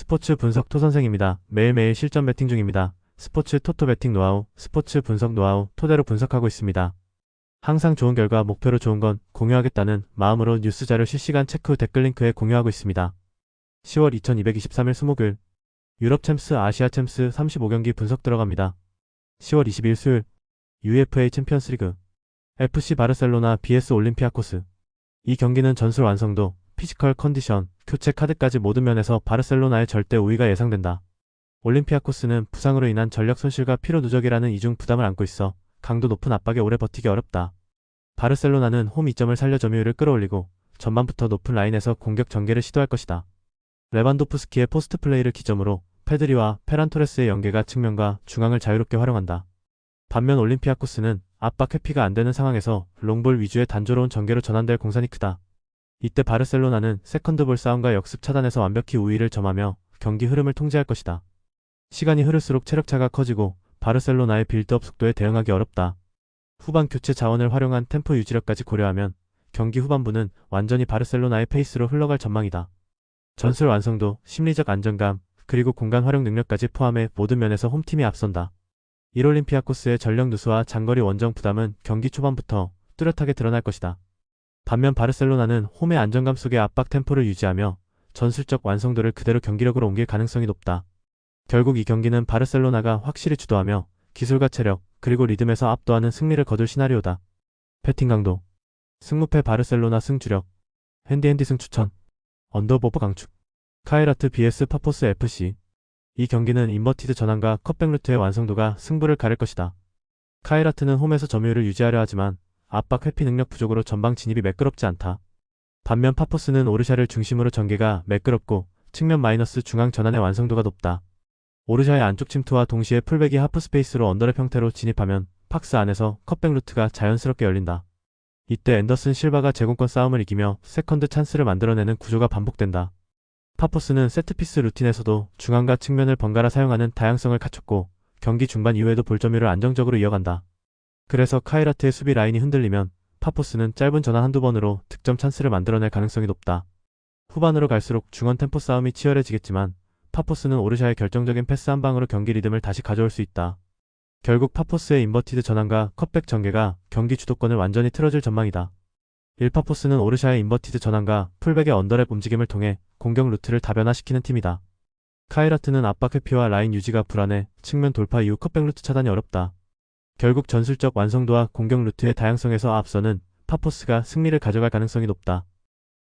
스포츠 분석 토선생입니다. 매일매일 실전 베팅 중입니다. 스포츠 토토 베팅 노하우, 스포츠 분석 노하우 토대로 분석하고 있습니다. 항상 좋은 결과 목표로 좋은 건 공유하겠다는 마음으로 뉴스 자료 실시간 체크 후 댓글 링크에 공유하고 있습니다. 10월 2223일 수목일 유럽 챔스 아시아 챔스 35경기 분석 들어갑니다. 10월 22일 수요일 UEFA 챔피언스리그 FC 바르셀로나 vs 올림피아코스. 이 경기는 전술 완성도, 피지컬 컨디션, 교체 카드까지 모든 면에서 바르셀로나의 절대 우위가 예상된다. 올림피아코스는 부상으로 인한 전력 손실과 피로 누적이라는 이중 부담을 안고 있어 강도 높은 압박에 오래 버티기 어렵다. 바르셀로나는 홈 이점을 살려 점유율을 끌어올리고 전반부터 높은 라인에서 공격 전개를 시도할 것이다. 레반도프스키의 포스트 플레이를 기점으로 페드리와 페란 토레스의 연계가 측면과 중앙을 자유롭게 활용한다. 반면 올림피아코스는 압박 회피가 안되는 상황에서 롱볼 위주의 단조로운 전개로 전환될 공산이 크다. 이때 바르셀로나는 세컨드볼 싸움과 역습 차단에서 완벽히 우위를 점하며 경기 흐름을 통제할 것이다. 시간이 흐를수록 체력차가 커지고 바르셀로나의 빌드업 속도에 대응하기 어렵다. 후반 교체 자원을 활용한 템포 유지력까지 고려하면 경기 후반부는 완전히 바르셀로나의 페이스로 흘러갈 전망이다. 전술 완성도, 심리적 안정감, 그리고 공간 활용 능력까지 포함해 모든 면에서 홈팀이 앞선다. 1올림피아코스의 전력 누수와 장거리 원정 부담은 경기 초반부터 뚜렷하게 드러날 것이다. 반면 바르셀로나는 홈의 안정감 속의 압박 템포를 유지하며 전술적 완성도를 그대로 경기력으로 옮길 가능성이 높다. 결국 이 경기는 바르셀로나가 확실히 주도하며 기술과 체력, 그리고 리듬에서 압도하는 승리를 거둘 시나리오다. 패팅 강도, 승무패 바르셀로나 승주력, 핸디핸디 승 추천, 언더보버 강축, 카이라트 vs 파포스 FC. 이 경기는 인버티드 전환과 컷백 루트의 완성도가 승부를 가릴 것이다. 카이라트는 홈에서 점유율을 유지하려 하지만 압박 회피 능력 부족으로 전방 진입이 매끄럽지 않다. 반면 파포스는 오르샤를 중심으로 전개가 매끄럽고 측면 마이너스 중앙 전환의 완성도가 높다. 오르샤의 안쪽 침투와 동시에 풀백이 하프 스페이스로 언더랩 형태로 진입하면 박스 안에서 컷백 루트가 자연스럽게 열린다. 이때 앤더슨 실바가 제공권 싸움을 이기며 세컨드 찬스를 만들어내는 구조가 반복된다. 파포스는 세트피스 루틴에서도 중앙과 측면을 번갈아 사용하는 다양성을 갖췄고 경기 중반 이후에도 볼점유를 안정적으로 이어간다. 그래서 카이라트의 수비 라인이 흔들리면 파포스는 짧은 전환 한두 번으로 득점 찬스를 만들어낼 가능성이 높다. 후반으로 갈수록 중원 템포 싸움이 치열해지겠지만 파포스는 오르샤의 결정적인 패스 한 방으로 경기 리듬을 다시 가져올 수 있다. 결국 파포스의 인버티드 전환과 컷백 전개가 경기 주도권을 완전히 틀어줄 전망이다. 1파포스는 오르샤의 인버티드 전환과 풀백의 언더랩 움직임을 통해 공격 루트를 다변화시키는 팀이다. 카이라트는 압박 회피와 라인 유지가 불안해 측면 돌파 이후 컷백 루트 차단이 어렵다. 결국 전술적 완성도와 공격 루트의 다양성에서 앞서는 파포스가 승리를 가져갈 가능성이 높다.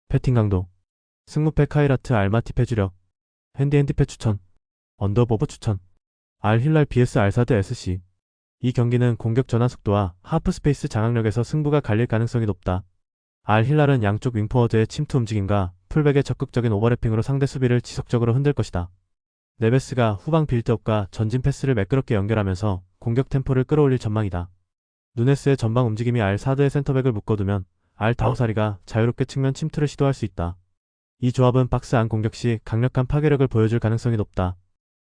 패팅 강도, 승무패 카이라트 알마티페 주력, 핸디핸디패 추천, 언더보버 추천, 알 힐랄 vs 알사드 SC. 이 경기는 공격 전환 속도와 하프 스페이스 장악력에서 승부가 갈릴 가능성이 높다. 알 힐랄은 양쪽 윙포워드의 침투 움직임과 풀백의 적극적인 오버래핑으로 상대 수비를 지속적으로 흔들 것이다. 네베스가 후방 빌드업과 전진 패스를 매끄럽게 연결하면서 공격 템포를 끌어올릴 전망이다. 누네스의 전방 움직임이 알 사드의 센터백을 묶어두면 알 다우사리가 자유롭게 측면 침투를 시도할 수 있다. 이 조합은 박스 안 공격 시 강력한 파괴력을 보여줄 가능성이 높다.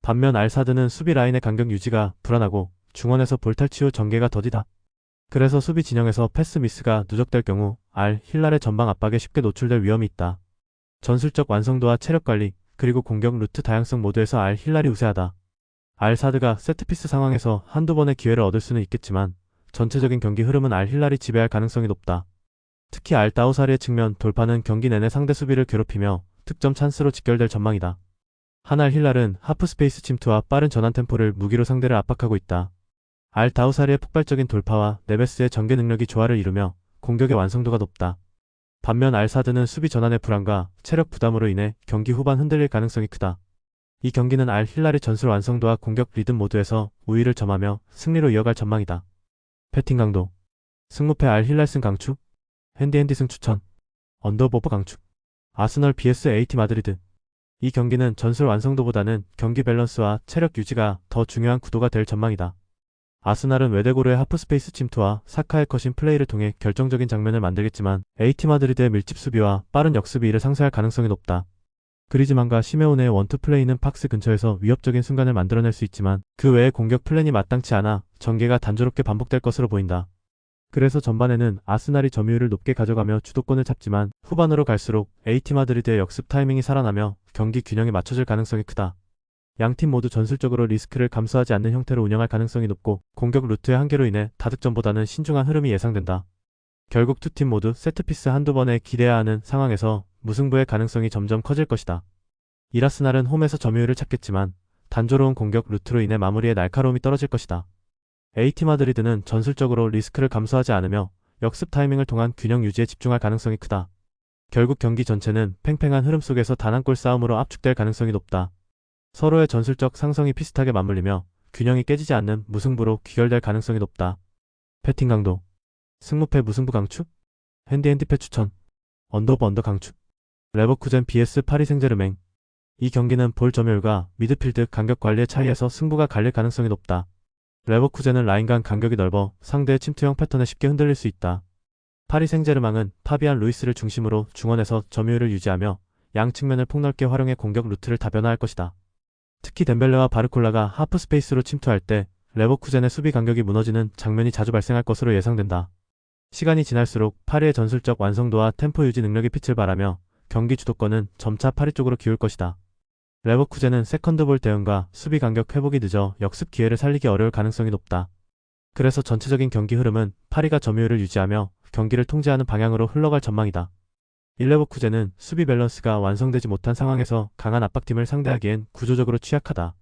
반면 알 사드는 수비 라인의 간격 유지가 불안하고 중원에서 볼 탈취 후 전개가 더디다. 그래서 수비 진영에서 패스 미스가 누적될 경우 알 힐랄의 전방 압박에 쉽게 노출될 위험이 있다. 전술적 완성도와 체력 관리, 그리고 공격 루트 다양성 모두에서 알 힐랄이 우세하다. 알 사드가 세트피스 상황에서 한두 번의 기회를 얻을 수는 있겠지만 전체적인 경기 흐름은 알 힐랄이 지배할 가능성이 높다. 특히 알 다우사리의 측면 돌파는 경기 내내 상대 수비를 괴롭히며 득점 찬스로 직결될 전망이다. 한 알 힐랄은 하프 스페이스 침투와 빠른 전환 템포를 무기로 상대를 압박하고 있다. 알 다우사리의 폭발적인 돌파와 네베스의 전개 능력이 조화를 이루며 공격의 완성도가 높다. 반면 알 사드는 수비 전환의 불안과 체력 부담으로 인해 경기 후반 흔들릴 가능성이 크다. 이 경기는 알 힐랄의 전술 완성도와 공격 리듬 모두에서 우위를 점하며 승리로 이어갈 전망이다. 패팅 강도, 승무패 알 힐랄 승 강축, 핸디핸디 승 추천, 언더보버 강축, 아스널 vs AT 마드리드. 이 경기는 전술 완성도보다는 경기 밸런스와 체력 유지가 더 중요한 구도가 될 전망이다. 아스날은 외대고르의 하프 스페이스 침투와 사카의 컷인 플레이를 통해 결정적인 장면을 만들겠지만 AT 마드리드의 밀집 수비와 빠른 역습이 이를 상쇄할 가능성이 높다. 그리즈만과 시메오네의 원투 플레이는 박스 근처에서 위협적인 순간을 만들어낼 수 있지만 그 외의 공격 플랜이 마땅치 않아 전개가 단조롭게 반복될 것으로 보인다. 그래서 전반에는 아스날이 점유율을 높게 가져가며 주도권을 잡지만 후반으로 갈수록 A팀 마드리드의 역습 타이밍이 살아나며 경기 균형이 맞춰질 가능성이 크다. 양팀 모두 전술적으로 리스크를 감수하지 않는 형태로 운영할 가능성이 높고 공격 루트의 한계로 인해 다득점보다는 신중한 흐름이 예상된다. 결국 두 팀 모두 세트피스 한두 번에 기대야 하는 상황에서 무승부의 가능성이 점점 커질 것이다. 이라스날은 홈에서 점유율을 찾겠지만 단조로운 공격 루트로 인해 마무리에 날카로움이 떨어질 것이다. A팀 마드리드는 전술적으로 리스크를 감수하지 않으며 역습 타이밍을 통한 균형 유지에 집중할 가능성이 크다. 결국 경기 전체는 팽팽한 흐름 속에서 단 한 골 싸움으로 압축될 가능성이 높다. 서로의 전술적 상성이 비슷하게 맞물리며 균형이 깨지지 않는 무승부로 귀결될 가능성이 높다. 패팅 강도 승무패 무승부 강추 핸디패 추천 언더 오브 언더 강추 레버쿠젠 vs 파리 생제르맹 이 경기는 볼 점유율과 미드필드 간격 관리의 차이에서 승부가 갈릴 가능성이 높다. 레버쿠젠은 라인 간 간격이 넓어 상대의 침투형 패턴에 쉽게 흔들릴 수 있다. 파리 생제르맹은 파비안 루이스를 중심으로 중원에서 점유율을 유지하며 양 측면을 폭넓게 활용해 공격 루트를 다변화할 것이다. 특히 덴벨레와 바르콜라가 하프 스페이스로 침투할 때 레버쿠젠의 수비 간격이 무너지는 장면이 자주 발생할 것으로 예상된다. 시간이 지날수록 파리의 전술적 완성도와 템포 유지 능력이 빛을 발하며 경기 주도권은 점차 파리 쪽으로 기울 것이다. 레버쿠젠은 세컨드볼 대응과 수비 간격 회복이 늦어 역습 기회를 살리기 어려울 가능성이 높다. 그래서 전체적인 경기 흐름은 파리가 점유율을 유지하며 경기를 통제하는 방향으로 흘러갈 전망이다. 레버쿠젠은 수비 밸런스가 완성되지 못한 상황에서 강한 압박팀을 상대하기엔 구조적으로 취약하다.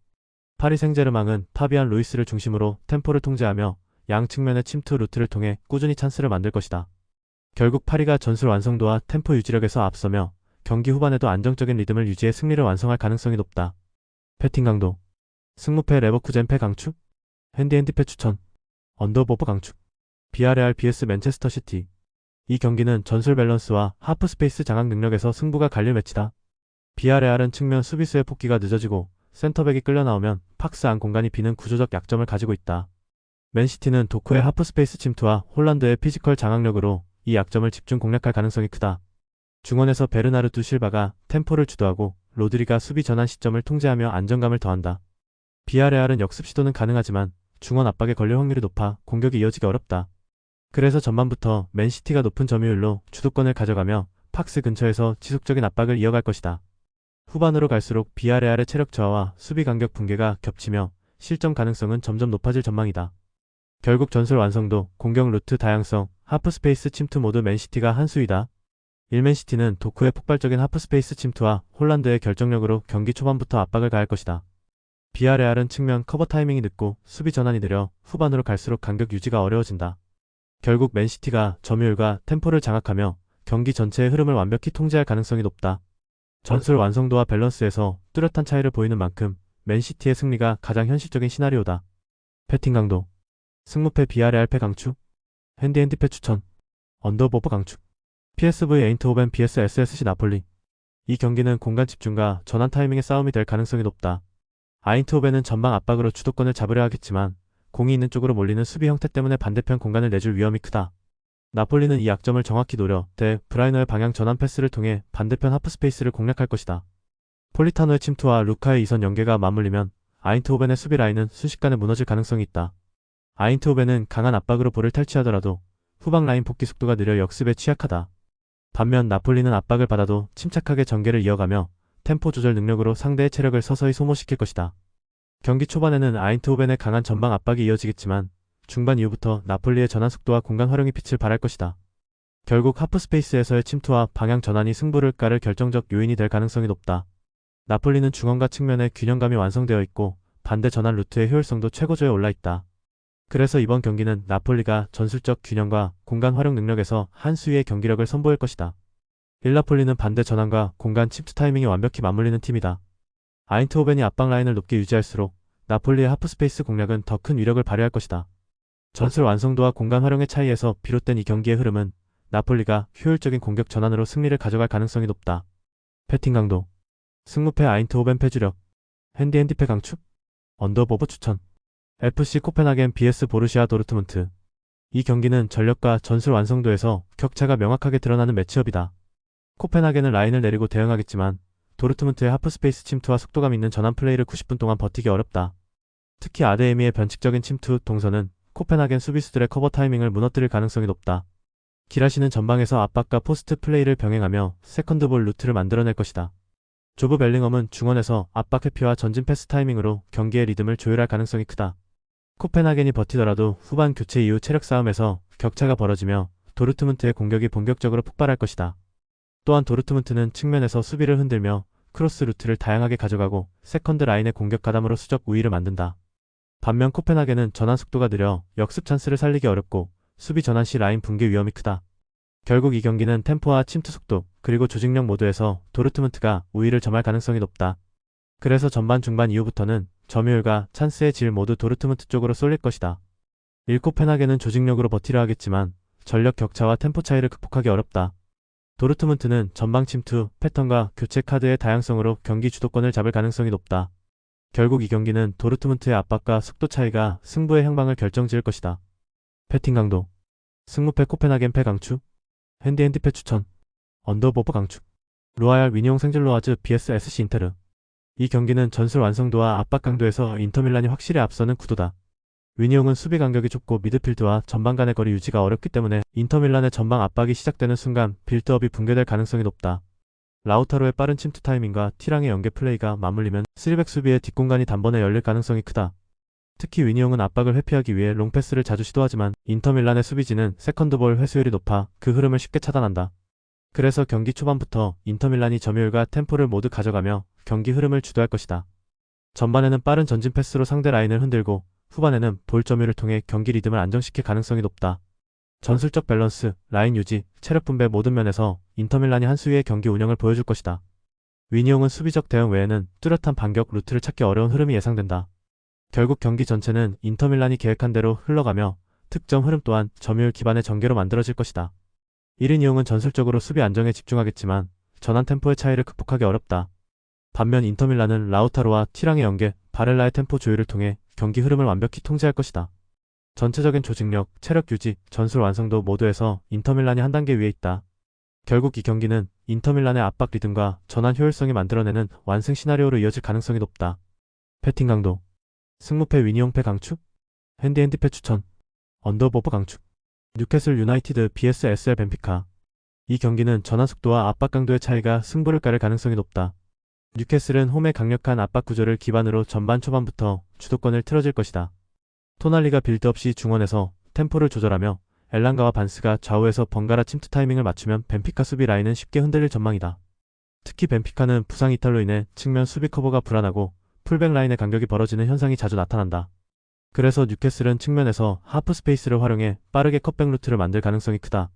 파리 생제르맹은 파비안 루이스를 중심으로 템포를 통제하며 양 측면의 침투 루트를 통해 꾸준히 찬스를 만들 것이다. 결국 파리가 전술 완성도와 템포 유지력에서 앞서며 경기 후반에도 안정적인 리듬을 유지해 승리를 완성할 가능성이 높다. 패팅 강도 승무패 레버쿠젠 패 강추 핸디패 추천 언더 오브 강추 비아레알 vs 맨체스터 시티 이 경기는 전술 밸런스와 하프 스페이스 장악 능력에서 승부가 갈릴 매치다. 비아레알은 측면 수비수의 폭기가 늦어지고 센터백이 끌려나오면 박스 안 공간이 비는 구조적 약점을 가지고 있다. 맨시티는 도쿠의 하프 스페이스 침투와 홀란드의 피지컬 장악력으로 이 약점을 집중 공략할 가능성이 크다. 중원에서 베르나르두 실바가 템포를 주도하고 로드리가 수비 전환 시점을 통제하며 안정감을 더한다. 비아레알은 역습 시도는 가능하지만 중원 압박에 걸릴 확률이 높아 공격이 이어지기 어렵다. 그래서 전반부터 맨시티가 높은 점유율로 주도권을 가져가며 박스 근처에서 지속적인 압박을 이어갈 것이다. 후반으로 갈수록 비아레알의 체력 저하와 수비 간격 붕괴가 겹치며 실점 가능성은 점점 높아질 전망이다. 결국 전술 완성도, 공격 루트 다양성, 하프 스페이스 침투 모두 맨시티가 한 수이다. 1맨시티는 도쿠의 폭발적인 하프 스페이스 침투와 홀란드의 결정력으로 경기 초반부터 압박을 가할 것이다. 비아레알은 측면 커버 타이밍이 늦고 수비 전환이 느려 후반으로 갈수록 간격 유지가 어려워진다. 결국 맨시티가 점유율과 템포를 장악하며 경기 전체의 흐름을 완벽히 통제할 가능성이 높다. 전술 완성도와 밸런스에서 뚜렷한 차이를 보이는 만큼 맨시티의 승리가 가장 현실적인 시나리오다. 패팅 강도 승무패 비아레알 패 강추 핸디패 추천 언더 오브 강추 PSV 에인트호벤 vs SSC 나폴리 이 경기는 공간 집중과 전환 타이밍의 싸움이 될 가능성이 높다. 아인트호벤은 전방 압박으로 주도권을 잡으려 하겠지만 공이 있는 쪽으로 몰리는 수비 형태 때문에 반대편 공간을 내줄 위험이 크다. 나폴리는 이 약점을 정확히 노려 데 브라이너의 방향 전환 패스를 통해 반대편 하프 스페이스를 공략할 것이다. 폴리타노의 침투와 루카의 이선 연계가 맞물리면 아인트호벤의 수비 라인은 순식간에 무너질 가능성이 있다. 아인트호벤은 강한 압박으로 볼을 탈취하더라도 후방 라인 복귀 속도가 느려 역습에 취약하다. 반면 나폴리는 압박을 받아도 침착하게 전개를 이어가며 템포 조절 능력으로 상대의 체력을 서서히 소모시킬 것이다. 경기 초반에는 아인트호벤의 강한 전방 압박이 이어지겠지만 중반 이후부터 나폴리의 전환 속도와 공간 활용이 빛을 발할 것이다. 결국 하프 스페이스에서의 침투와 방향 전환이 승부를 가를 결정적 요인이 될 가능성이 높다. 나폴리는 중원과 측면의 균형감이 완성되어 있고 반대 전환 루트의 효율성도 최고조에 올라있다. 그래서 이번 경기는 나폴리가 전술적 균형과 공간 활용 능력에서 한 수위의 경기력을 선보일 것이다. 일나폴리는 반대 전환과 공간 침투 타이밍이 완벽히 맞물리는 팀이다. 아인트호벤이 압박 라인을 높게 유지할수록 나폴리의 하프 스페이스 공략은 더 큰 위력을 발휘할 것이다. 전술 완성도와 공간 활용의 차이에서 비롯된 이 경기의 흐름은 나폴리가 효율적인 공격 전환으로 승리를 가져갈 가능성이 높다. 패팅 강도 승무패 아인트호벤 패주력 핸디패 강추 언더 오브 추천 FC 코펜하겐 vs 보르시아 도르트문트 이 경기는 전력과 전술 완성도에서 격차가 명확하게 드러나는 매치업이다. 코펜하겐은 라인을 내리고 대응하겠지만 도르트문트의 하프 스페이스 침투와 속도감 있는 전환 플레이를 90분 동안 버티기 어렵다. 특히 아데에미의 변칙적인 침투 동선은 코펜하겐 수비수들의 커버 타이밍을 무너뜨릴 가능성이 높다. 기라시는 전방에서 압박과 포스트 플레이를 병행하며 세컨드볼 루트를 만들어낼 것이다. 조브 벨링엄은 중원에서 압박 회피와 전진 패스 타이밍으로 경기의 리듬을 조율할 가능성이 크다. 코펜하겐이 버티더라도 후반 교체 이후 체력 싸움에서 격차가 벌어지며 도르트문트의 공격이 본격적으로 폭발할 것이다. 또한 도르트문트는 측면에서 수비를 흔들며 크로스 루트를 다양하게 가져가고 세컨드 라인의 공격 가담으로 수적 우위를 만든다. 반면 코펜하겐은 전환 속도가 느려 역습 찬스를 살리기 어렵고 수비 전환 시 라인 붕괴 위험이 크다. 결국 이 경기는 템포와 침투 속도 그리고 조직력 모두에서 도르트문트가 우위를 점할 가능성이 높다. 그래서 전반 중반 이후부터는 점유율과 찬스의 질 모두 도르트문트 쪽으로 쏠릴 것이다. 1 코펜하겐은 조직력으로 버티려 하겠지만 전력 격차와 템포 차이를 극복하기 어렵다. 도르트문트는 전방 침투, 패턴과 교체 카드의 다양성으로 경기 주도권을 잡을 가능성이 높다. 결국 이 경기는 도르트문트의 압박과 속도 차이가 승부의 향방을 결정지을 것이다. 패팅 강도 승무패 코펜하겐 패 강추 핸디핸디 패 추천 언더버버 강추 로아얄 위니옹 생젤로아즈 vs SC 인테르 이 경기는 전술 완성도와 압박 강도에서 인터밀란이 확실히 앞서는 구도다. 위니옹은 수비 간격이 좁고 미드필드와 전방 간의 거리 유지가 어렵기 때문에 인터밀란의 전방 압박이 시작되는 순간 빌드업이 붕괴될 가능성이 높다. 라우타로의 빠른 침투 타이밍과 티랑의 연계 플레이가 맞물리면 3백 수비의 뒷공간이 단번에 열릴 가능성이 크다. 특히 위니옹은 압박을 회피하기 위해 롱패스를 자주 시도하지만 인터밀란의 수비진은 세컨드볼 회수율이 높아 그 흐름을 쉽게 차단한다. 그래서 경기 초반부터 인터밀란이 점유율과 템포를 모두 가져가며 경기 흐름을 주도할 것이다. 전반에는 빠른 전진 패스로 상대 라인을 흔들고 후반에는 볼 점유를 통해 경기 리듬을 안정시킬 가능성이 높다. 전술적 밸런스, 라인 유지, 체력 분배 모든 면에서 인터밀란이 한 수위의 경기 운영을 보여줄 것이다. 위니옹은 수비적 대응 외에는 뚜렷한 반격 루트를 찾기 어려운 흐름이 예상된다. 결국 경기 전체는 인터밀란이 계획한 대로 흘러가며 득점 흐름 또한 점유율 기반의 전개로 만들어질 것이다. 이르니옹은 전술적으로 수비 안정에 집중하겠지만 전환 템포의 차이를 극복하기 어렵다. 반면 인터밀란은 라우타로와 티랑의 연계, 바렐라의 템포 조율을 통해 경기 흐름을 완벽히 통제할 것이다. 전체적인 조직력, 체력 유지, 전술 완성도 모두에서 인터밀란이 한 단계 위에 있다. 결국 이 경기는 인터밀란의 압박 리듬과 전환 효율성이 만들어내는 완승 시나리오로 이어질 가능성이 높다. 패팅 강도 승무패 위니옹 패 강추 핸디핸디 패 추천 언더버버 강추 뉴캐슬 유나이티드 vs SL 벤피카 이 경기는 전환 속도와 압박 강도의 차이가 승부를 가를 가능성이 높다. 뉴캐슬은 홈의 강력한 압박 구조를 기반으로 전반 초반부터 주도권을 틀어질 것이다. 토날리가 빌드업 시 중원에서 템포를 조절하며 엘랑가와 반스가 좌우에서 번갈아 침투 타이밍을 맞추면 벤피카 수비 라인은 쉽게 흔들릴 전망이다. 특히 벤피카는 부상 이탈로 인해 측면 수비 커버가 불안하고 풀백 라인의 간격이 벌어지는 현상이 자주 나타난다. 그래서 뉴캐슬은 측면에서 하프 스페이스를 활용해 빠르게 컷백 루트를 만들 가능성이 크다.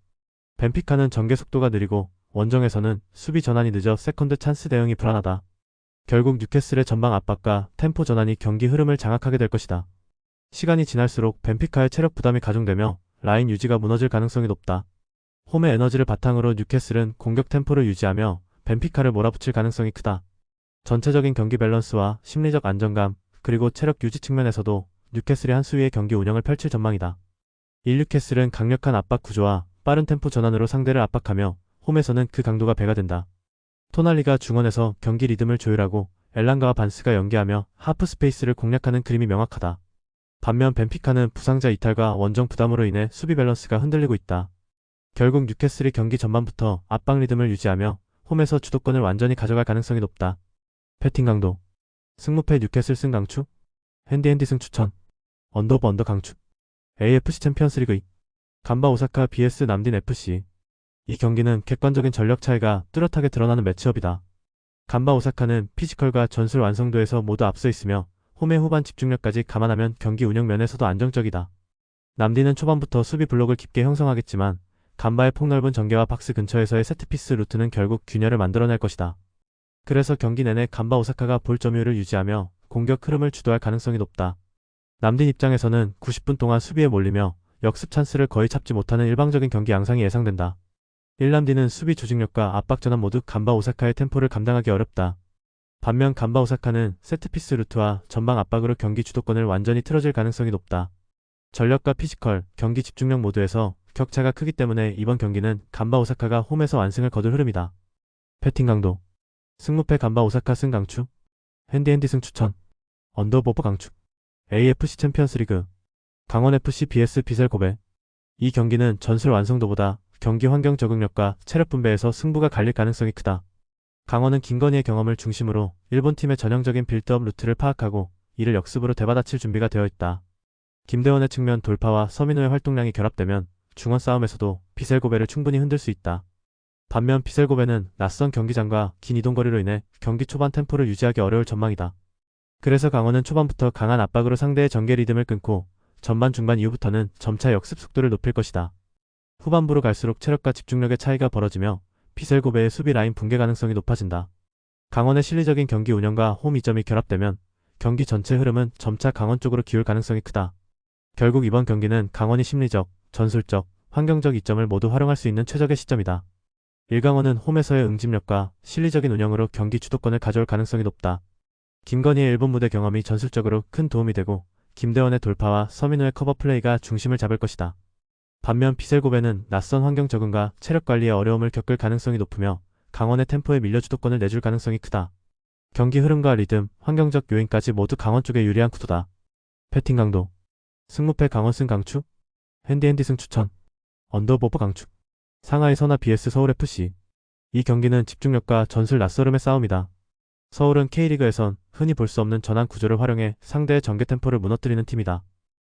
벤피카는 전개 속도가 느리고 원정에서는 수비 전환이 늦어 세컨드 찬스 대응이 불안하다. 결국 뉴캐슬의 전방 압박과 템포 전환이 경기 흐름을 장악하게 될 것이다. 시간이 지날수록 벤피카의 체력 부담이 가중되며 라인 유지가 무너질 가능성이 높다. 홈의 에너지를 바탕으로 뉴캐슬은 공격 템포를 유지하며 벤피카를 몰아붙일 가능성이 크다. 전체적인 경기 밸런스와 심리적 안정감 그리고 체력 유지 측면에서도 뉴캐슬이 한 수위의 경기 운영을 펼칠 전망이다. 뉴캐슬은 강력한 압박 구조와 빠른 템포 전환으로 상대를 압박하며 홈에서는 그 강도가 배가 된다. 토날리가 중원에서 경기 리듬을 조율하고 엘랑가와 반스가 연계하며 하프 스페이스를 공략하는 그림이 명확하다. 반면 벤피카는 부상자 이탈과 원정 부담으로 인해 수비 밸런스가 흔들리고 있다. 결국 뉴캐슬이 경기 전반부터 압박 리듬을 유지하며 홈에서 주도권을 완전히 가져갈 가능성이 높다. 패팅 강도 승무패 뉴캐슬 승 강추 핸디핸디 승 추천 언더버 언더 강추 AFC 챔피언스리그 2 간바 오사카 vs 남딘 FC 이 경기는 객관적인 전력 차이가 뚜렷하게 드러나는 매치업이다. 간바 오사카는 피지컬과 전술 완성도에서 모두 앞서 있으며 홈의 후반 집중력까지 감안하면 경기 운영 면에서도 안정적이다. 남딘은 초반부터 수비 블록을 깊게 형성하겠지만 간바의 폭넓은 전개와 박스 근처에서의 세트피스 루트는 결국 균열을 만들어낼 것이다. 그래서 경기 내내 간바 오사카가 볼 점유율을 유지하며 공격 흐름을 주도할 가능성이 높다. 남딘 입장에서는 90분 동안 수비에 몰리며 역습 찬스를 거의 잡지 못하는 일방적인 경기 양상이 예상된다. 1남딘은 수비 조직력과 압박 전환 모두 간바 오사카의 템포를 감당하기 어렵다. 반면 간바 오사카는 세트피스 루트와 전방 압박으로 경기 주도권을 완전히 틀어질 가능성이 높다. 전력과 피지컬, 경기 집중력 모두에서 격차가 크기 때문에 이번 경기는 간바 오사카가 홈에서 완승을 거둘 흐름이다. 패팅 강도 승무패 간바 오사카 승 강추 핸디핸디 승 추천 언더버버 강추 AFC 챔피언스리그 강원FC vs 비셀고베. 이 경기는 전술 완성도보다 경기 환경 적응력과 체력 분배에서 승부가 갈릴 가능성이 크다. 강원은 김건희의 경험을 중심으로 일본 팀의 전형적인 빌드업 루트를 파악하고 이를 역습으로 되받아칠 준비가 되어 있다. 김대원의 측면 돌파와 서민호의 활동량이 결합되면 중원 싸움에서도 비셀고베를 충분히 흔들 수 있다. 반면 비셀고베는 낯선 경기장과 긴 이동거리로 인해 경기 초반 템포를 유지하기 어려울 전망이다. 그래서 강원은 초반부터 강한 압박으로 상대의 전개 리듬을 끊고 전반 중반 이후부터는 점차 역습 속도를 높일 것이다. 후반부로 갈수록 체력과 집중력의 차이가 벌어지며 비셀고베의 수비 라인 붕괴 가능성이 높아진다. 강원의 실리적인 경기 운영과 홈 이점이 결합되면 경기 전체 흐름은 점차 강원 쪽으로 기울 가능성이 크다. 결국 이번 경기는 강원이 심리적, 전술적, 환경적 이점을 모두 활용할 수 있는 최적의 시점이다. 일강원은 홈에서의 응집력과 실리적인 운영으로 경기 주도권을 가져올 가능성이 높다. 김건희의 일본 무대 경험이 전술적으로 큰 도움이 되고 김대원의 돌파와 서민호의 커버 플레이가 중심을 잡을 것이다. 반면 비셀고베는 낯선 환경 적응과 체력 관리에 어려움을 겪을 가능성이 높으며 강원의 템포에 밀려 주도권을 내줄 가능성이 크다. 경기 흐름과 리듬, 환경적 요인까지 모두 강원 쪽에 유리한 구도다. 배팅 강도. 승무패 강원 승 강추. 핸디핸디 승 추천. 언더보버 강추. 상하이 선화 vs 서울FC. 이 경기는 집중력과 전술 낯설음의 싸움이다. 서울은 K리그에선 흔히 볼 수 없는 전환 구조를 활용해 상대의 전개 템포를 무너뜨리는 팀이다.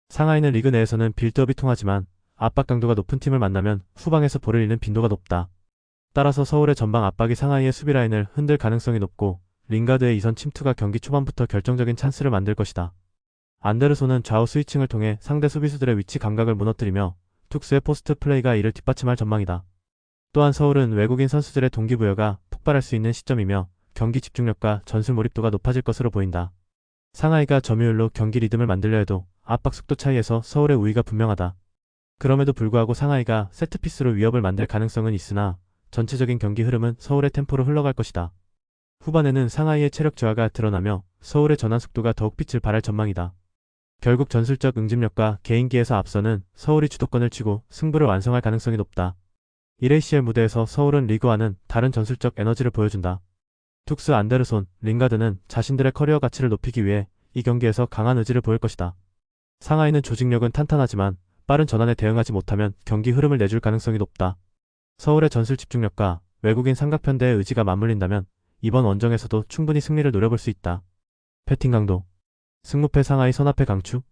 상하이는 리그 내에서는 빌드업이 통하지만 압박 강도가 높은 팀을 만나면 후방에서 볼을 잃는 빈도가 높다. 따라서 서울의 전방 압박이 상하이의 수비 라인을 흔들 가능성이 높고 링가드의 이선 침투가 경기 초반부터 결정적인 찬스를 만들 것이다. 안데르손은 좌우 스위칭을 통해 상대 수비수들의 위치 감각을 무너뜨리며 툭스의 포스트 플레이가 이를 뒷받침할 전망이다. 또한 서울은 외국인 선수들의 동기부여가 폭발할 수 있는 시점이며 경기 집중력과 전술 몰입도가 높아질 것으로 보인다. 상하이가 점유율로 경기 리듬을 만들려 해도 압박 속도 차이에서 서울의 우위가 분명하다. 그럼에도 불구하고 상하이가 세트피스로 위협을 만들 가능성은 있으나 전체적인 경기 흐름은 서울의 템포로 흘러갈 것이다. 후반에는 상하이의 체력 저하가 드러나며 서울의 전환 속도가 더욱 빛을 발할 전망이다. 결국 전술적 응집력과 개인기에서 앞서는 서울이 주도권을 쥐고 승부를 완성할 가능성이 높다. 1ACL 무대에서 서울은 리그와는 다른 전술적 에너지를 보여준다. 툭스 안데르손, 링가드는 자신들의 커리어 가치를 높이기 위해 이 경기에서 강한 의지를 보일 것이다. 상하이는 조직력은 탄탄하지만 빠른 전환에 대응하지 못하면 경기 흐름을 내줄 가능성이 높다. 서울의 전술 집중력과 외국인 삼각편대의 의지가 맞물린다면 이번 원정에서도 충분히 승리를 노려볼 수 있다. 패팅 강도. 승무패 상하이 선화패 강추.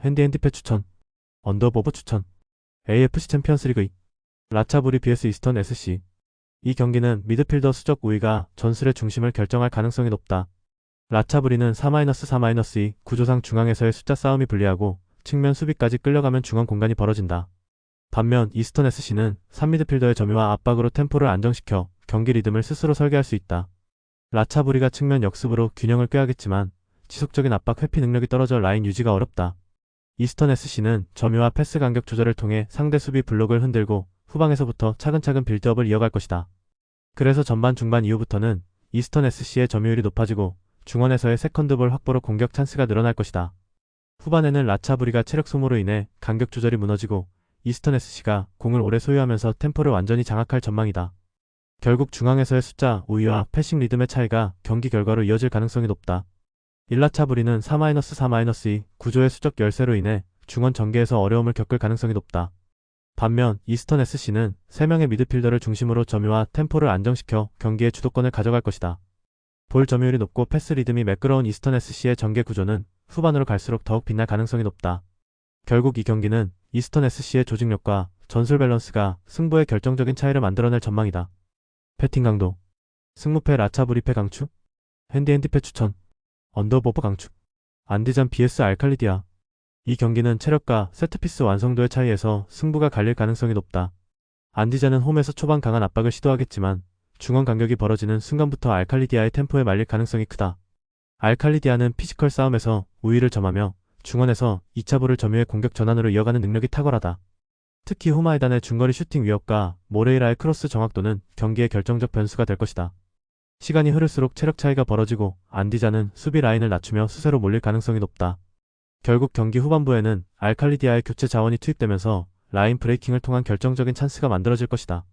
핸디핸디패 추천. 언더보버 추천. AFC 챔피언스리그 라차부리 vs 이스턴 SC. 이 경기는 미드필더 수적 우위가 전술의 중심을 결정할 가능성이 높다. 라차부리는 4-4-2 구조상 중앙에서의 숫자 싸움이 불리하고 측면 수비까지 끌려가면 중원 공간이 벌어진다. 반면 이스턴 SC는 3미드필더의 점유와 압박으로 템포를 안정시켜 경기 리듬을 스스로 설계할 수 있다. 라차부리가 측면 역습으로 균형을 꾀하겠지만 지속적인 압박 회피 능력이 떨어져 라인 유지가 어렵다. 이스턴 SC는 점유와 패스 간격 조절을 통해 상대 수비 블록을 흔들고 후방에서부터 차근차근 빌드업을 이어갈 것이다. 그래서 전반 중반 이후부터는 이스턴 SC의 점유율이 높아지고 중원에서의 세컨드볼 확보로 공격 찬스가 늘어날 것이다. 후반에는 라차부리가 체력 소모로 인해 간격 조절이 무너지고 이스턴 SC가 공을 오래 소유하면서 템포를 완전히 장악할 전망이다. 결국 중앙에서의 숫자 우위와 패싱 리듬의 차이가 경기 결과로 이어질 가능성이 높다. 일라차부리는 4-4-2 구조의 수적 열세로 인해 중원 전개에서 어려움을 겪을 가능성이 높다. 반면 이스턴 SC는 3명의 미드필더를 중심으로 점유와 템포를 안정시켜 경기의 주도권을 가져갈 것이다. 볼 점유율이 높고 패스 리듬이 매끄러운 이스턴 SC의 전개 구조는 후반으로 갈수록 더욱 빛날 가능성이 높다. 결국 이 경기는 이스턴 SC의 조직력과 전술 밸런스가 승부의 결정적인 차이를 만들어낼 전망이다. 패팅 강도. 승무패 라차부리패 강추. 핸디핸디패 추천. 언더보버 강추. 안디잔 vs 알칼리디아. 이 경기는 체력과 세트피스 완성도의 차이에서 승부가 갈릴 가능성이 높다. 안디잔은 홈에서 초반 강한 압박을 시도하겠지만 중원 간격이 벌어지는 순간부터 알칼리디아의 템포에 말릴 가능성이 크다. 알칼리디아는 피지컬 싸움에서 우위를 점하며 중원에서 2차볼을 점유해 공격 전환으로 이어가는 능력이 탁월하다. 특히 후마에단의 중거리 슈팅 위협과 모레이라의 크로스 정확도는 경기의 결정적 변수가 될 것이다. 시간이 흐를수록 체력 차이가 벌어지고 안디잔은 수비 라인을 낮추며 수세로 몰릴 가능성이 높다. 결국 경기 후반부에는 알칼리디아의 교체 자원이 투입되면서 라인 브레이킹을 통한 결정적인 찬스가 만들어질 것이다.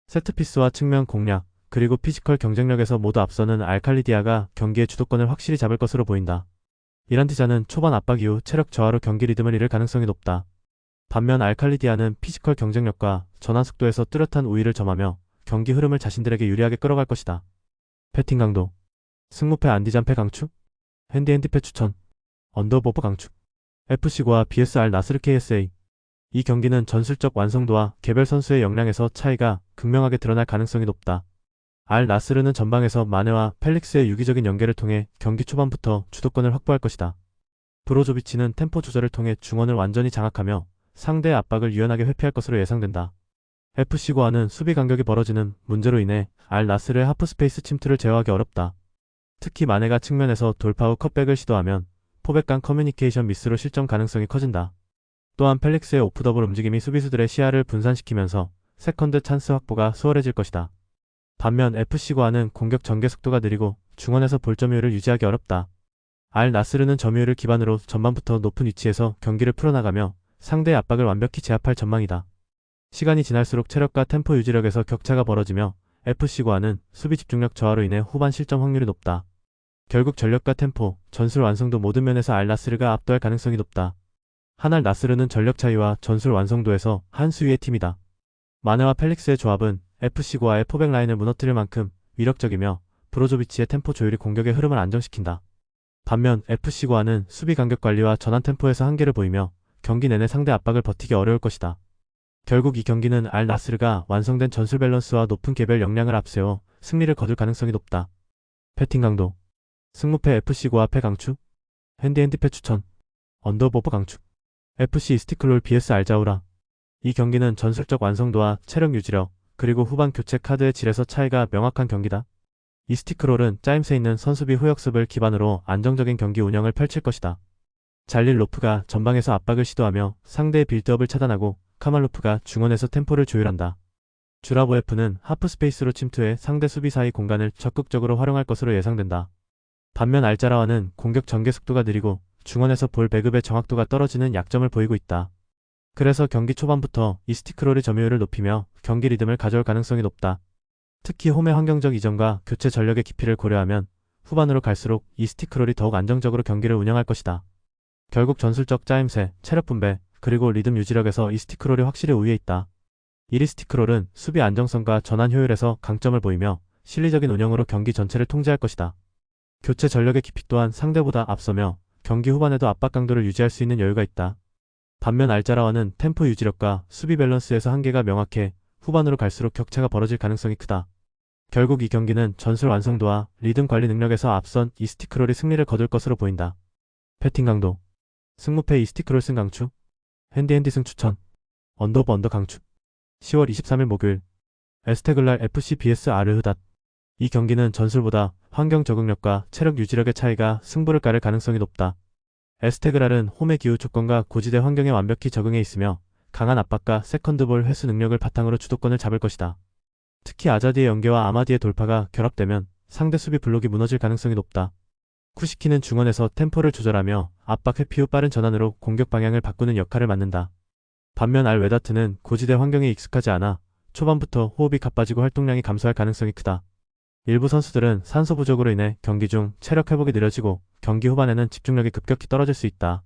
세트피스와 측면 공략, 그리고 피지컬 경쟁력에서 모두 앞서는 알칼리디아가 경기의 주도권을 확실히 잡을 것으로 보인다. 이란티자는 초반 압박 이후 체력 저하로 경기 리듬을 잃을 가능성이 높다. 반면 알칼리디아는 피지컬 경쟁력과 전환 속도에서 뚜렷한 우위를 점하며 경기 흐름을 자신들에게 유리하게 끌어갈 것이다. 패팅 강도. 승무패 안디잔패 강추. 핸디패 추천. 언더버퍼 강추. FC고와 BSR 나스르 KSA. 이 경기는 전술적 완성도와 개별 선수의 역량에서 차이가 극명하게 드러날 가능성이 높다. 알 나스르는 전방에서 마네와 펠릭스의 유기적인 연계를 통해 경기 초반부터 주도권을 확보할 것이다. 브로조비치는 템포 조절을 통해 중원을 완전히 장악하며 상대의 압박을 유연하게 회피할 것으로 예상된다. FC고와는 수비 간격이 벌어지는 문제로 인해 알 나스르의 하프스페이스 침투를 제어하기 어렵다. 특히 마네가 측면에서 돌파 후 컷백을 시도하면 포백 간 커뮤니케이션 미스로 실점 가능성이 커진다. 또한 펠릭스의 오프더블 움직임이 수비수들의 시야를 분산시키면서 세컨드 찬스 확보가 수월해질 것이다. 반면 FC고와는 공격 전개 속도가 느리고 중원에서 볼점유율을 유지하기 어렵다. 알 나스르는 점유율을 기반으로 전반부터 높은 위치에서 경기를 풀어나가며 상대의 압박을 완벽히 제압할 전망이다. 시간이 지날수록 체력과 템포 유지력에서 격차가 벌어지며 FC고와는 수비 집중력 저하로 인해 후반 실점 확률이 높다. 결국 전력과 템포, 전술 완성도 모든 면에서 알 나스르가 압도할 가능성이 높다. 한알 나스르는 전력 차이와 전술 완성도에서 한 수위의 팀이다. 마네와 펠릭스의 조합은 FC고와의 포백 라인을 무너뜨릴 만큼 위력적이며 브로조비치의 템포 조율이 공격의 흐름을 안정시킨다. 반면 FC고와는 수비 간격 관리와 전환 템포에서 한계를 보이며 경기 내내 상대 압박을 버티기 어려울 것이다. 결국 이 경기는 알 나스르가 완성된 전술 밸런스와 높은 개별 역량을 앞세워 승리를 거둘 가능성이 높다. 패팅 강도. 승무패 FC고와 패 강추. 핸디패 추천. 언더버퍼 강추. FC 이스티클롤 BS 알자우라. 이 경기는 전술적 완성도와 체력 유지력, 그리고 후반 교체 카드의 질에서 차이가 명확한 경기다. 이스티크롤은 짜임새 있는 선수비 후역습을 기반으로 안정적인 경기 운영을 펼칠 것이다. 잘릴 로프가 전방에서 압박을 시도하며 상대의 빌드업을 차단하고 카말로프가 중원에서 템포를 조율한다. 주라보에프는 하프스페이스로 침투해 상대 수비 사이 공간을 적극적으로 활용할 것으로 예상된다. 반면 알자라와는 공격 전개 속도가 느리고 중원에서 볼 배급의 정확도가 떨어지는 약점을 보이고 있다. 그래서 경기 초반부터 이스티크롤의 점유율을 높이며 경기 리듬을 가져올 가능성이 높다. 특히 홈의 환경적 이점과 교체 전력의 깊이를 고려하면 후반으로 갈수록 이스티크롤이 더욱 안정적으로 경기를 운영할 것이다. 결국 전술적 짜임새, 체력 분배, 그리고 리듬 유지력에서 이스티크롤이 확실히 우위에 있다. 이리스티크롤은 수비 안정성과 전환 효율에서 강점을 보이며 실리적인 운영으로 경기 전체를 통제할 것이다. 교체 전력의 깊이 또한 상대보다 앞서며 경기 후반에도 압박 강도를 유지할 수 있는 여유가 있다. 반면 알자라와는 템포 유지력과 수비 밸런스에서 한계가 명확해 후반으로 갈수록 격차가 벌어질 가능성이 크다. 결국 이 경기는 전술 완성도와 리듬 관리 능력에서 앞선 이스티크롤이 승리를 거둘 것으로 보인다. 패팅 강도. 승무패 이스티크롤 승 강추. 핸디 승 추천. 언더 강추. 10월 23일 목요일. 에스테글랄 FC BS 아르흐닷. 이 경기는 전술보다 환경 적응력과 체력 유지력의 차이가 승부를 가를 가능성이 높다. 에스테그랄은 홈의 기후 조건과 고지대 환경에 완벽히 적응해 있으며 강한 압박과 세컨드볼 회수 능력을 바탕으로 주도권을 잡을 것이다. 특히 아자디의 연계와 아마디의 돌파가 결합되면 상대 수비 블록이 무너질 가능성이 높다. 쿠시키는 중원에서 템포를 조절하며 압박 회피 후 빠른 전환으로 공격 방향을 바꾸는 역할을 맡는다. 반면 알 웨다트는 고지대 환경에 익숙하지 않아 초반부터 호흡이 가빠지고 활동량이 감소할 가능성이 크다. 일부 선수들은 산소 부족으로 인해 경기 중 체력 회복이 느려지고 경기 후반에는 집중력이 급격히 떨어질 수 있다.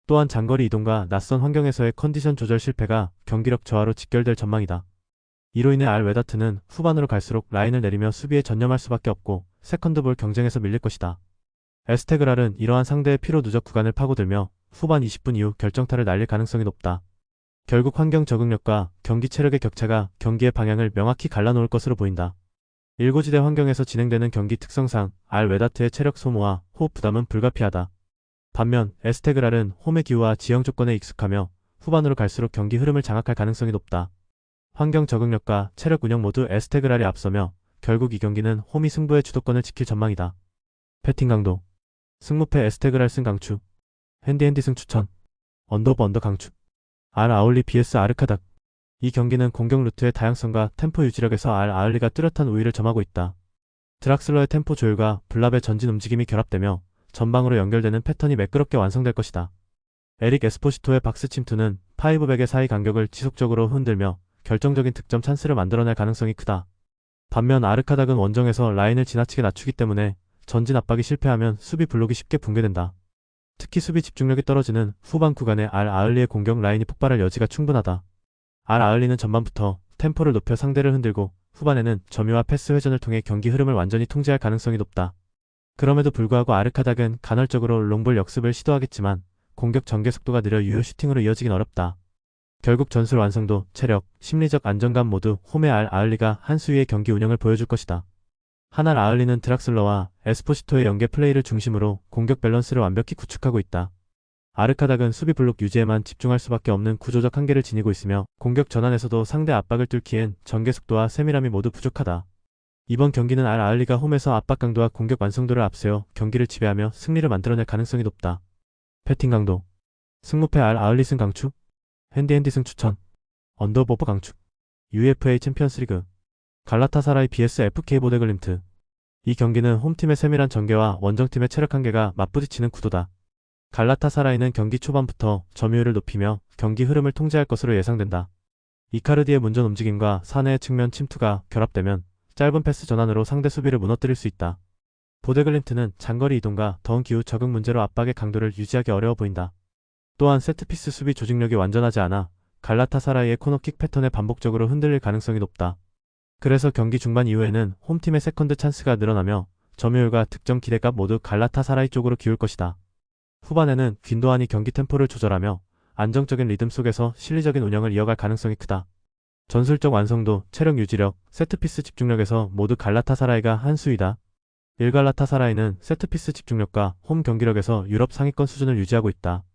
또한 장거리 이동과 낯선 환경에서의 컨디션 조절 실패가 경기력 저하로 직결될 전망이다. 이로 인해 알 웨다트는 후반으로 갈수록 라인을 내리며 수비에 전념할 수밖에 없고 세컨드볼 경쟁에서 밀릴 것이다. 에스테그랄은 이러한 상대의 피로 누적 구간을 파고들며 후반 20분 이후 결정타를 날릴 가능성이 높다. 결국 환경 적응력과 경기 체력의 격차가 경기의 방향을 명확히 갈라놓을 것으로 보인다. 일고지대 환경에서 진행되는 경기 특성상 알 웨다트의 체력 소모와 호흡 부담은 불가피하다. 반면 에스테그랄은 홈의 기후와 지형 조건에 익숙하며 후반으로 갈수록 경기 흐름을 장악할 가능성이 높다. 환경 적응력과 체력 운영 모두 에스테그랄이 앞서며 결국 이 경기는 홈이 승부의 주도권을 지킬 전망이다. 패팅 강도. 승무패 에스테그랄 승 강추. 핸디 승 추천. 언더 강추. 알 아울리 BS 아르카닥. 이 경기는 공격 루트의 다양성과 템포 유지력에서 알 아울리가 뚜렷한 우위를 점하고 있다. 드락슬러의 템포 조율과 블랍의 전진 움직임이 결합되며 전방으로 연결되는 패턴이 매끄럽게 완성될 것이다. 에릭 에스포시토의 박스 침투는 파이브백의 사이 간격을 지속적으로 흔들며 결정적인 득점 찬스를 만들어낼 가능성이 크다. 반면 아르카닥은 원정에서 라인을 지나치게 낮추기 때문에 전진 압박이 실패하면 수비 블록이 쉽게 붕괴된다. 특히 수비 집중력이 떨어지는 후반 구간에 알 아흘리의 공격 라인이 폭발할 여지가 충분하다. 알 아흘리는 전반부터 템포를 높여 상대를 흔들고 후반에는 점유와 패스 회전을 통해 경기 흐름을 완전히 통제할 가능성이 높다. 그럼에도 불구하고 아르카닥은 간헐적으로 롱볼 역습을 시도하겠지만 공격 전개 속도가 느려 유효 슈팅으로 이어지긴 어렵다. 결국 전술 완성도, 체력, 심리적 안정감 모두 홈의 알 아흘리가 한 수위의 경기 운영을 보여줄 것이다. 한알 아흘리는 드락슬러와 에스포시토의 연계 플레이를 중심으로 공격 밸런스를 완벽히 구축하고 있다. 아르카닥은 수비 블록 유지에만 집중할 수밖에 없는 구조적 한계를 지니고 있으며 공격 전환에서도 상대 압박을 뚫기엔 전개 속도와 세밀함이 모두 부족하다. 이번 경기는 알 아흘리가 홈에서 압박 강도와 공격 완성도를 앞세워 경기를 지배하며 승리를 만들어낼 가능성이 높다. 패팅 강도, 승무패 알 아흘리 승 강추, 핸디핸디 승 추천, 언더버버 강추, UEFA 챔피언스리그, 갈라타사라이 vs FK 보데글림트. 이 경기는 홈팀의 세밀한 전개와 원정팀의 체력 한계가 맞부딪히는 구도다. 갈라타사라이는 경기 초반부터 점유율을 높이며 경기 흐름을 통제할 것으로 예상된다. 이카르디의 문전 움직임과 사내의 측면 침투가 결합되면 짧은 패스 전환으로 상대 수비를 무너뜨릴 수 있다. 보데글림트는 장거리 이동과 더운 기후 적응 문제로 압박의 강도를 유지하기 어려워 보인다. 또한 세트피스 수비 조직력이 완전하지 않아 갈라타사라이의 코너킥 패턴에 반복적으로 흔들릴 가능성이 높다. 그래서 경기 중반 이후에는 홈팀의 세컨드 찬스가 늘어나며 점유율과 득점 기대값 모두 갈라타사라이 쪽으로 기울 것이다. 후반에는 귄도안이 경기 템포를 조절하며 안정적인 리듬 속에서 실리적인 운영을 이어갈 가능성이 크다. 전술적 완성도, 체력 유지력, 세트피스 집중력에서 모두 갈라타사라이가 한 수위다. 1갈라타사라이는 세트피스 집중력과 홈 경기력에서 유럽 상위권 수준을 유지하고 있다.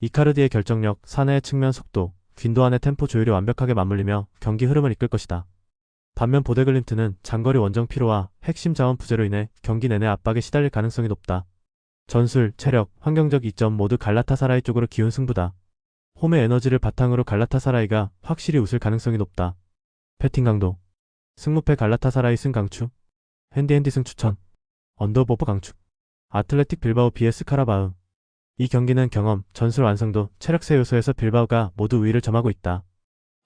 이카르디의 결정력, 사내의 측면 속도, 귄도안의 템포 조율이 완벽하게 맞물리며 경기 흐름을 이끌 것이다. 반면 보데글림트는 장거리 원정 피로와 핵심 자원 부재로 인해 경기 내내 압박에 시달릴 가능성이 높다. 전술, 체력, 환경적 이점 모두 갈라타사라이 쪽으로 기운 승부다. 홈의 에너지를 바탕으로 갈라타사라이가 확실히 웃을 가능성이 높다. 패팅 강도, 승무패 갈라타사라이 승 강추, 핸디핸디 승 추천, 언더버버 강추, 아틀레틱 빌바오 vs 카라바흐. 이 경기는 경험, 전술 완성도, 체력세 요소에서 빌바오가 모두 우위를 점하고 있다.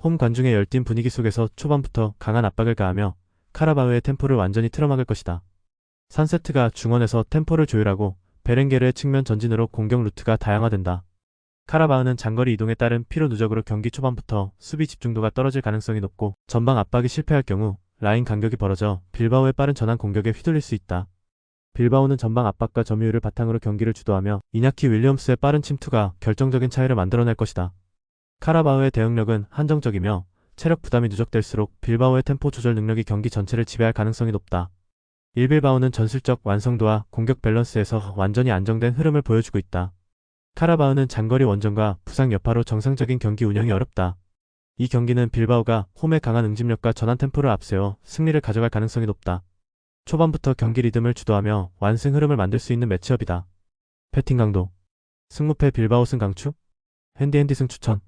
홈 관중의 열띤 분위기 속에서 초반부터 강한 압박을 가하며 카라바흐의 템포를 완전히 틀어막을 것이다. 산세트가 중원에서 템포를 조율하고 베렌게르의 측면 전진으로 공격 루트가 다양화된다. 카라바흐는 장거리 이동에 따른 피로 누적으로 경기 초반부터 수비 집중도가 떨어질 가능성이 높고 전방 압박이 실패할 경우 라인 간격이 벌어져 빌바오의 빠른 전환 공격에 휘둘릴 수 있다. 빌바오는 전방 압박과 점유율을 바탕으로 경기를 주도하며 이냐키 윌리엄스의 빠른 침투가 결정적인 차이를 만들어낼 것이다. 카라바흐의 대응력은 한정적이며 체력 부담이 누적될수록 빌바오의 템포 조절 능력이 경기 전체를 지배할 가능성이 높다. 1빌바오는 전술적 완성도와 공격 밸런스에서 완전히 안정된 흐름을 보여주고 있다. 카라바흐는 장거리 원정과 부상 여파로 정상적인 경기 운영이 어렵다. 이 경기는 빌바오가 홈의 강한 응집력과 전환 템포를 앞세워 승리를 가져갈 가능성이 높다. 초반부터 경기 리듬을 주도하며 완승 흐름을 만들 수 있는 매치업이다. 패팅 강도, 승무패 빌바오 승 강추, 핸디핸디 승 추천,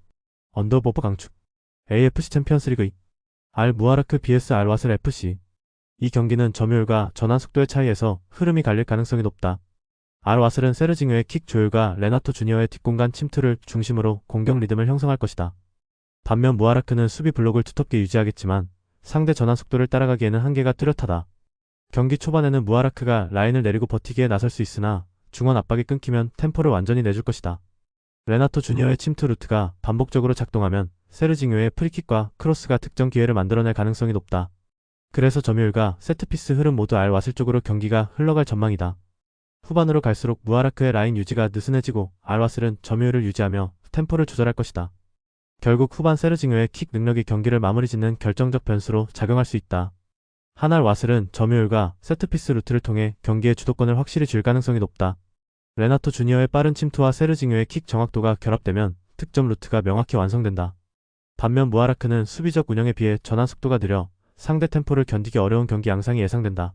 언더버버 강추, AFC 챔피언스리그 2, 알 무아라크 vs 알 와슬 FC. 이 경기는 점유율과 전환 속도의 차이에서 흐름이 갈릴 가능성이 높다. 알 와슬은 세르징요의 킥 조율과 레나토 주니어의 뒷공간 침투를 중심으로 공격 리듬을 형성할 것이다. 반면 무아라크는 수비 블록을 두텁게 유지하겠지만 상대 전환 속도를 따라가기에는 한계가 뚜렷하다. 경기 초반에는 무아라크가 라인을 내리고 버티기에 나설 수 있으나 중원 압박이 끊기면 템포를 완전히 내줄 것이다. 레나토 주니어의 침투 루트가 반복적으로 작동하면 세르징요의 프리킥과 크로스가 득점 기회를 만들어낼 가능성이 높다. 그래서 점유율과 세트피스 흐름 모두 알 와슬 쪽으로 경기가 흘러갈 전망이다. 후반으로 갈수록 무아라크의 라인 유지가 느슨해지고 알 와슬은 점유율을 유지하며 템포를 조절할 것이다. 결국 후반 세르징요의 킥 능력이 경기를 마무리 짓는 결정적 변수로 작용할 수 있다. 한알 와슬은 점유율과 세트피스 루트를 통해 경기의 주도권을 확실히 쥘 가능성이 높다. 레나토 주니어의 빠른 침투와 세르징요의 킥 정확도가 결합되면 득점 루트가 명확히 완성된다. 반면 무아라크는 수비적 운영에 비해 전환 속도가 느려 상대 템포를 견디기 어려운 경기 양상이 예상된다.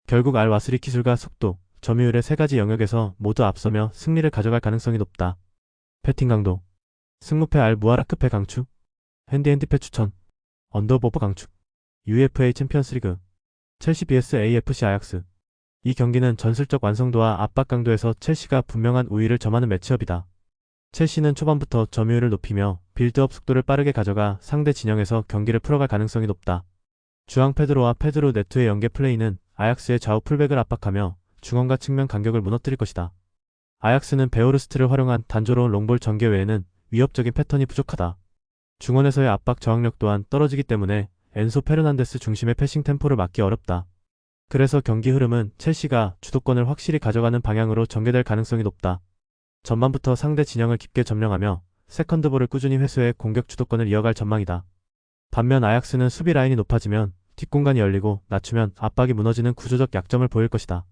결국 알 와슬이 기술과 속도, 점유율의 세 가지 영역에서 모두 앞서며 승리를 가져갈 가능성이 높다. 패팅 강도, 승무패 알 무아라크패 강추, 핸디핸디패 추천, 언더버버 강추, UEFA 챔피언스리그, 첼시 vs AFC 아약스. 이 경기는 전술적 완성도와 압박 강도에서 첼시가 분명한 우위를 점하는 매치업이다. 첼시는 초반부터 점유율을 높이며 빌드업 속도를 빠르게 가져가 상대 진영에서 경기를 풀어갈 가능성이 높다. 주앙 페드로와 페드로 네투의 연계 플레이는 아약스의 좌우 풀백을 압박하며 중원과 측면 간격을 무너뜨릴 것이다. 아약스는 베오르스트를 활용한 단조로운 롱볼 전개 외에는 위협적인 패턴이 부족하다. 중원에서의 압박 저항력 또한 떨어지기 때문에 엔소 페르난데스 중심의 패싱 템포를 막기 어렵다. 그래서 경기 흐름은 첼시가 주도권을 확실히 가져가는 방향으로 전개될 가능성이 높다. 전반부터 상대 진영을 깊게 점령하며 세컨드볼을 꾸준히 회수해 공격 주도권을 이어갈 전망이다. 반면 아약스는 수비 라인이 높아지면 뒷공간이 열리고 낮추면 압박이 무너지는 구조적 약점을 보일 것이다.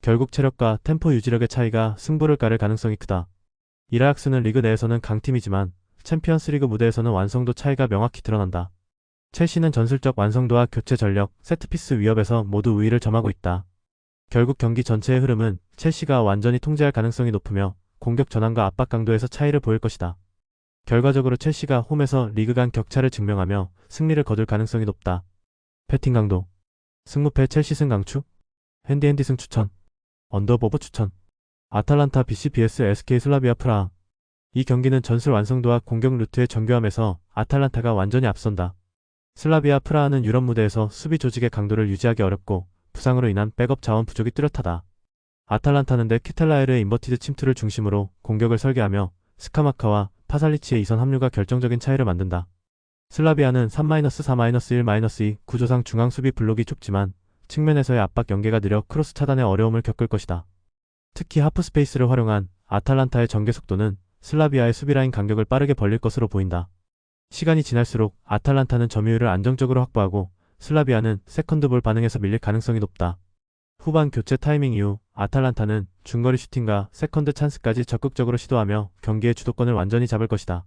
결국 체력과 템포 유지력의 차이가 승부를 가를 가능성이 크다. 이라약스는 리그 내에서는 강팀이지만 챔피언스리그 무대에서는 완성도 차이가 명확히 드러난다. 첼시는 전술적 완성도와 교체 전력, 세트피스 위협에서 모두 우위를 점하고 있다. 결국 경기 전체의 흐름은 첼시가 완전히 통제할 가능성이 높으며 공격 전환과 압박 강도에서 차이를 보일 것이다. 결과적으로 첼시가 홈에서 리그 간 격차를 증명하며 승리를 거둘 가능성이 높다. 배팅 강도. 승무패 첼시 승 강추. 핸디 승 추천. 언더보버 추천. 아탈란타 BC vs SK 슬라비아 프라하. 이 경기는 전술 완성도와 공격 루트의 정교함에서 아탈란타가 완전히 앞선다. 슬라비아 프라하는 유럽 무대에서 수비 조직의 강도를 유지하기 어렵고 부상으로 인한 백업 자원 부족이 뚜렷하다. 아탈란타는 데 키텔라에르의 인버티드 침투를 중심으로 공격을 설계하며 스카마카와 파살리치의 이선 합류가 결정적인 차이를 만든다. 슬라비아는 3-4-1-2 구조상 중앙 수비 블록이 좁지만 측면에서의 압박 연계가 느려 크로스 차단의 어려움을 겪을 것이다. 특히 하프 스페이스를 활용한 아탈란타의 전개 속도는 슬라비아의 수비라인 간격을 빠르게 벌릴 것으로 보인다. 시간이 지날수록 아탈란타는 점유율을 안정적으로 확보하고 슬라비아는 세컨드볼 반응에서 밀릴 가능성이 높다. 후반 교체 타이밍 이후 아탈란타는 중거리 슈팅과 세컨드 찬스까지 적극적으로 시도하며 경기의 주도권을 완전히 잡을 것이다.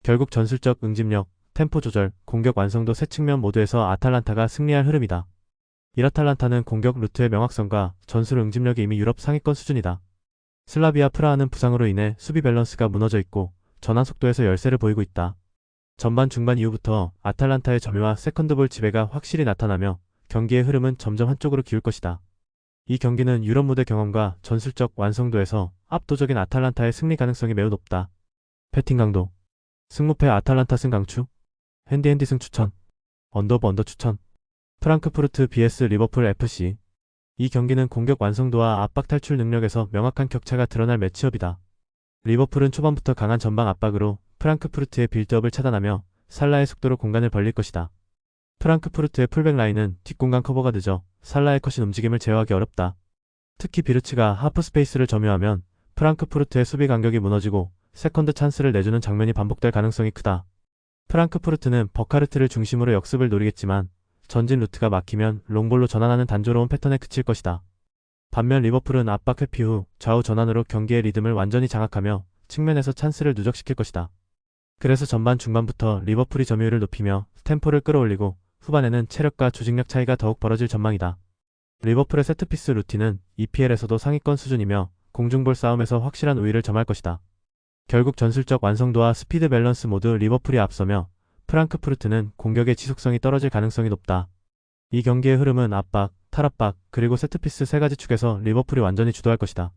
결국 전술적 응집력, 템포 조절, 공격 완성도 세 측면 모두에서 아탈란타가 승리할 흐름이다. 이라탈란타는 공격 루트의 명확성과 전술 응집력이 이미 유럽 상위권 수준이다. 슬라비아 프라하는 부상으로 인해 수비 밸런스가 무너져 있고 전환 속도에서 열세를 보이고 있다. 전반 중반 이후부터 아탈란타의 점유와 세컨드볼 지배가 확실히 나타나며 경기의 흐름은 점점 한쪽으로 기울 것이다. 이 경기는 유럽 무대 경험과 전술적 완성도에서 압도적인 아탈란타의 승리 가능성이 매우 높다. 패팅 강도. 승무패 아탈란타 승 강추. 핸디 승 추천. 언더 추천. 프랑크푸르트 vs 리버풀 FC. 이 경기는 공격 완성도와 압박 탈출 능력에서 명확한 격차가 드러날 매치업이다. 리버풀은 초반부터 강한 전방 압박으로 프랑크푸르트의 빌드업을 차단하며 살라의 속도로 공간을 벌릴 것이다. 프랑크푸르트의 풀백 라인은 뒷공간 커버가 늦어 살라의 컷인 움직임을 제어하기 어렵다. 특히 비르츠가 하프 스페이스를 점유하면 프랑크푸르트의 수비 간격이 무너지고 세컨드 찬스를 내주는 장면이 반복될 가능성이 크다. 프랑크푸르트는 버카르트를 중심으로 역습을 노리겠지만 전진 루트가 막히면 롱볼로 전환하는 단조로운 패턴에 그칠 것이다. 반면 리버풀은 압박 회피 후 좌우 전환으로 경기의 리듬을 완전히 장악하며 측면에서 찬스를 누적시킬 것이다. 그래서 전반 중반부터 리버풀이 점유율을 높이며 템포를 끌어올리고 후반에는 체력과 조직력 차이가 더욱 벌어질 전망이다. 리버풀의 세트피스 루틴은 EPL에서도 상위권 수준이며 공중볼 싸움에서 확실한 우위를 점할 것이다. 결국 전술적 완성도와 스피드 밸런스 모두 리버풀이 앞서며 프랑크푸르트는 공격의 지속성이 떨어질 가능성이 높다. 이 경기의 흐름은 압박, 탈압박, 그리고 세트피스 세 가지 축에서 리버풀이 완전히 주도할 것이다.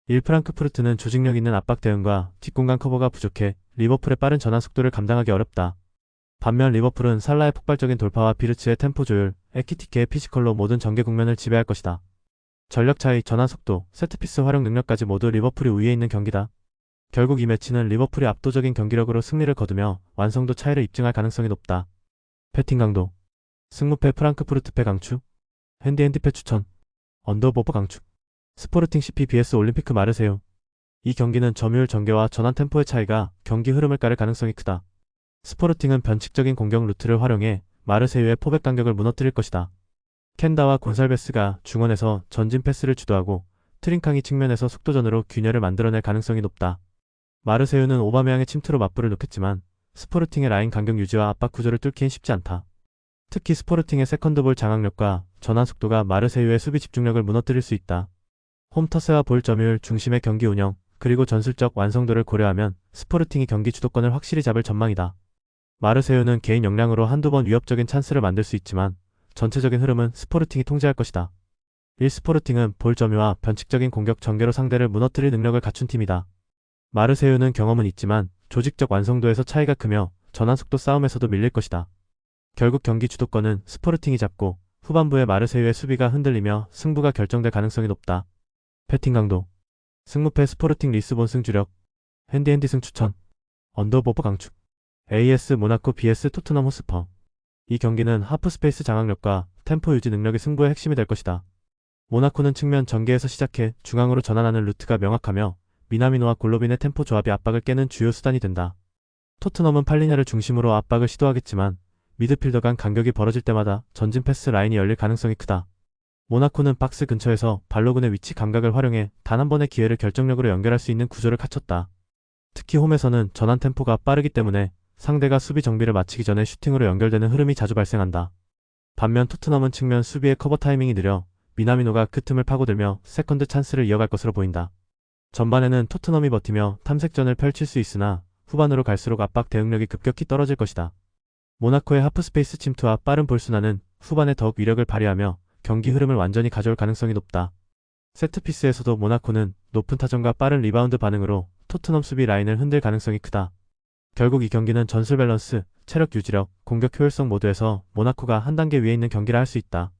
1. 프랑크푸르트는 조직력 있는 압박 대응과 뒷공간 커버가 부족해 리버풀의 빠른 전환 속도를 감당하기 어렵다. 반면 리버풀은 살라의 폭발적인 돌파와 비르츠의 템포 조율, 에키티케의 피지컬로 모든 전개 국면을 지배할 것이다. 전력 차이, 전환 속도, 세트피스 활용 능력까지 모두 리버풀이 우위에 있는 경기다. 결국 이 매치는 리버풀이 압도적인 경기력으로 승리를 거두며 완성도 차이를 입증할 가능성이 높다. 패팅 강도. 승무패 프랑크푸르트패 강추. 핸디패 추천. 언더보버 강추. 스포르팅 CP vs 올림피크 마르세유. 이 경기는 점유율 전개와 전환 템포의 차이가 경기 흐름을 가를 가능성이 크다. 스포르팅은 변칙적인 공격 루트를 활용해 마르세유의 포백 간격을 무너뜨릴 것이다. 켄다와 곤살베스가 중원에서 전진 패스를 주도하고 트링캉이 측면에서 속도전으로 균열을 만들어낼 가능성이 높다. 마르세유는 오바메양의 침투로 맞불을 놓겠지만 스포르팅의 라인 간격 유지와 압박 구조를 뚫기엔 쉽지 않다. 특히 스포르팅의 세컨드볼 장악력과 전환 속도가 마르세유의 수비 집중력을 무너뜨릴 수 있다. 홈터스와 볼 점유율 중심의 경기 운영, 그리고 전술적 완성도를 고려하면 스포르팅이 경기 주도권을 확실히 잡을 전망이다. 마르세유는 개인 역량으로 한두 번 위협적인 찬스를 만들 수 있지만 전체적인 흐름은 스포르팅이 통제할 것이다. 1. 스포르팅은 볼 점유와 변칙적인 공격 전개로 상대를 무너뜨릴 능력을 갖춘 팀이다. 마르세유는 경험은 있지만 조직적 완성도에서 차이가 크며 전환 속도 싸움에서도 밀릴 것이다. 결국 경기 주도권은 스포르팅이 잡고 후반부에 마르세유의 수비가 흔들리며 승부가 결정될 가능성이 높다. 패팅 강도. 승무패 스포르팅 리스본 승주력, 핸디핸디 승 추천, 언더버버 강축, AS 모나코 vs 토트넘 호스퍼. 이 경기는 하프스페이스 장악력과 템포 유지 능력이 승부의 핵심이 될 것이다. 모나코는 측면 전개에서 시작해 중앙으로 전환하는 루트가 명확하며 미나미노와 골로빈의 템포 조합이 압박을 깨는 주요 수단이 된다. 토트넘은 팔리냐를 중심으로 압박을 시도하겠지만 미드필더 간 간격이 벌어질 때마다 전진 패스 라인이 열릴 가능성이 크다. 모나코는 박스 근처에서 발로군의 위치 감각을 활용해 단 한 번의 기회를 결정력으로 연결할 수 있는 구조를 갖췄다. 특히 홈에서는 전환 템포가 빠르기 때문에 상대가 수비 정비를 마치기 전에 슈팅으로 연결되는 흐름이 자주 발생한다. 반면 토트넘은 측면 수비의 커버 타이밍이 느려 미나미노가 그 틈을 파고들며 세컨드 찬스를 이어갈 것으로 보인다. 전반에는 토트넘이 버티며 탐색전을 펼칠 수 있으나 후반으로 갈수록 압박 대응력이 급격히 떨어질 것이다. 모나코의 하프스페이스 침투와 빠른 볼순환은 후반에 더욱 위력을 발휘하며 경기 흐름을 완전히 가져올 가능성이 높다. 세트피스에서도 모나코는 높은 타점과 빠른 리바운드 반응으로 토트넘 수비 라인을 흔들 가능성이 크다. 결국 이 경기는 전술 밸런스, 체력 유지력, 공격 효율성 모두에서 모나코가 한 단계 위에 있는 경기라 할 수 있다.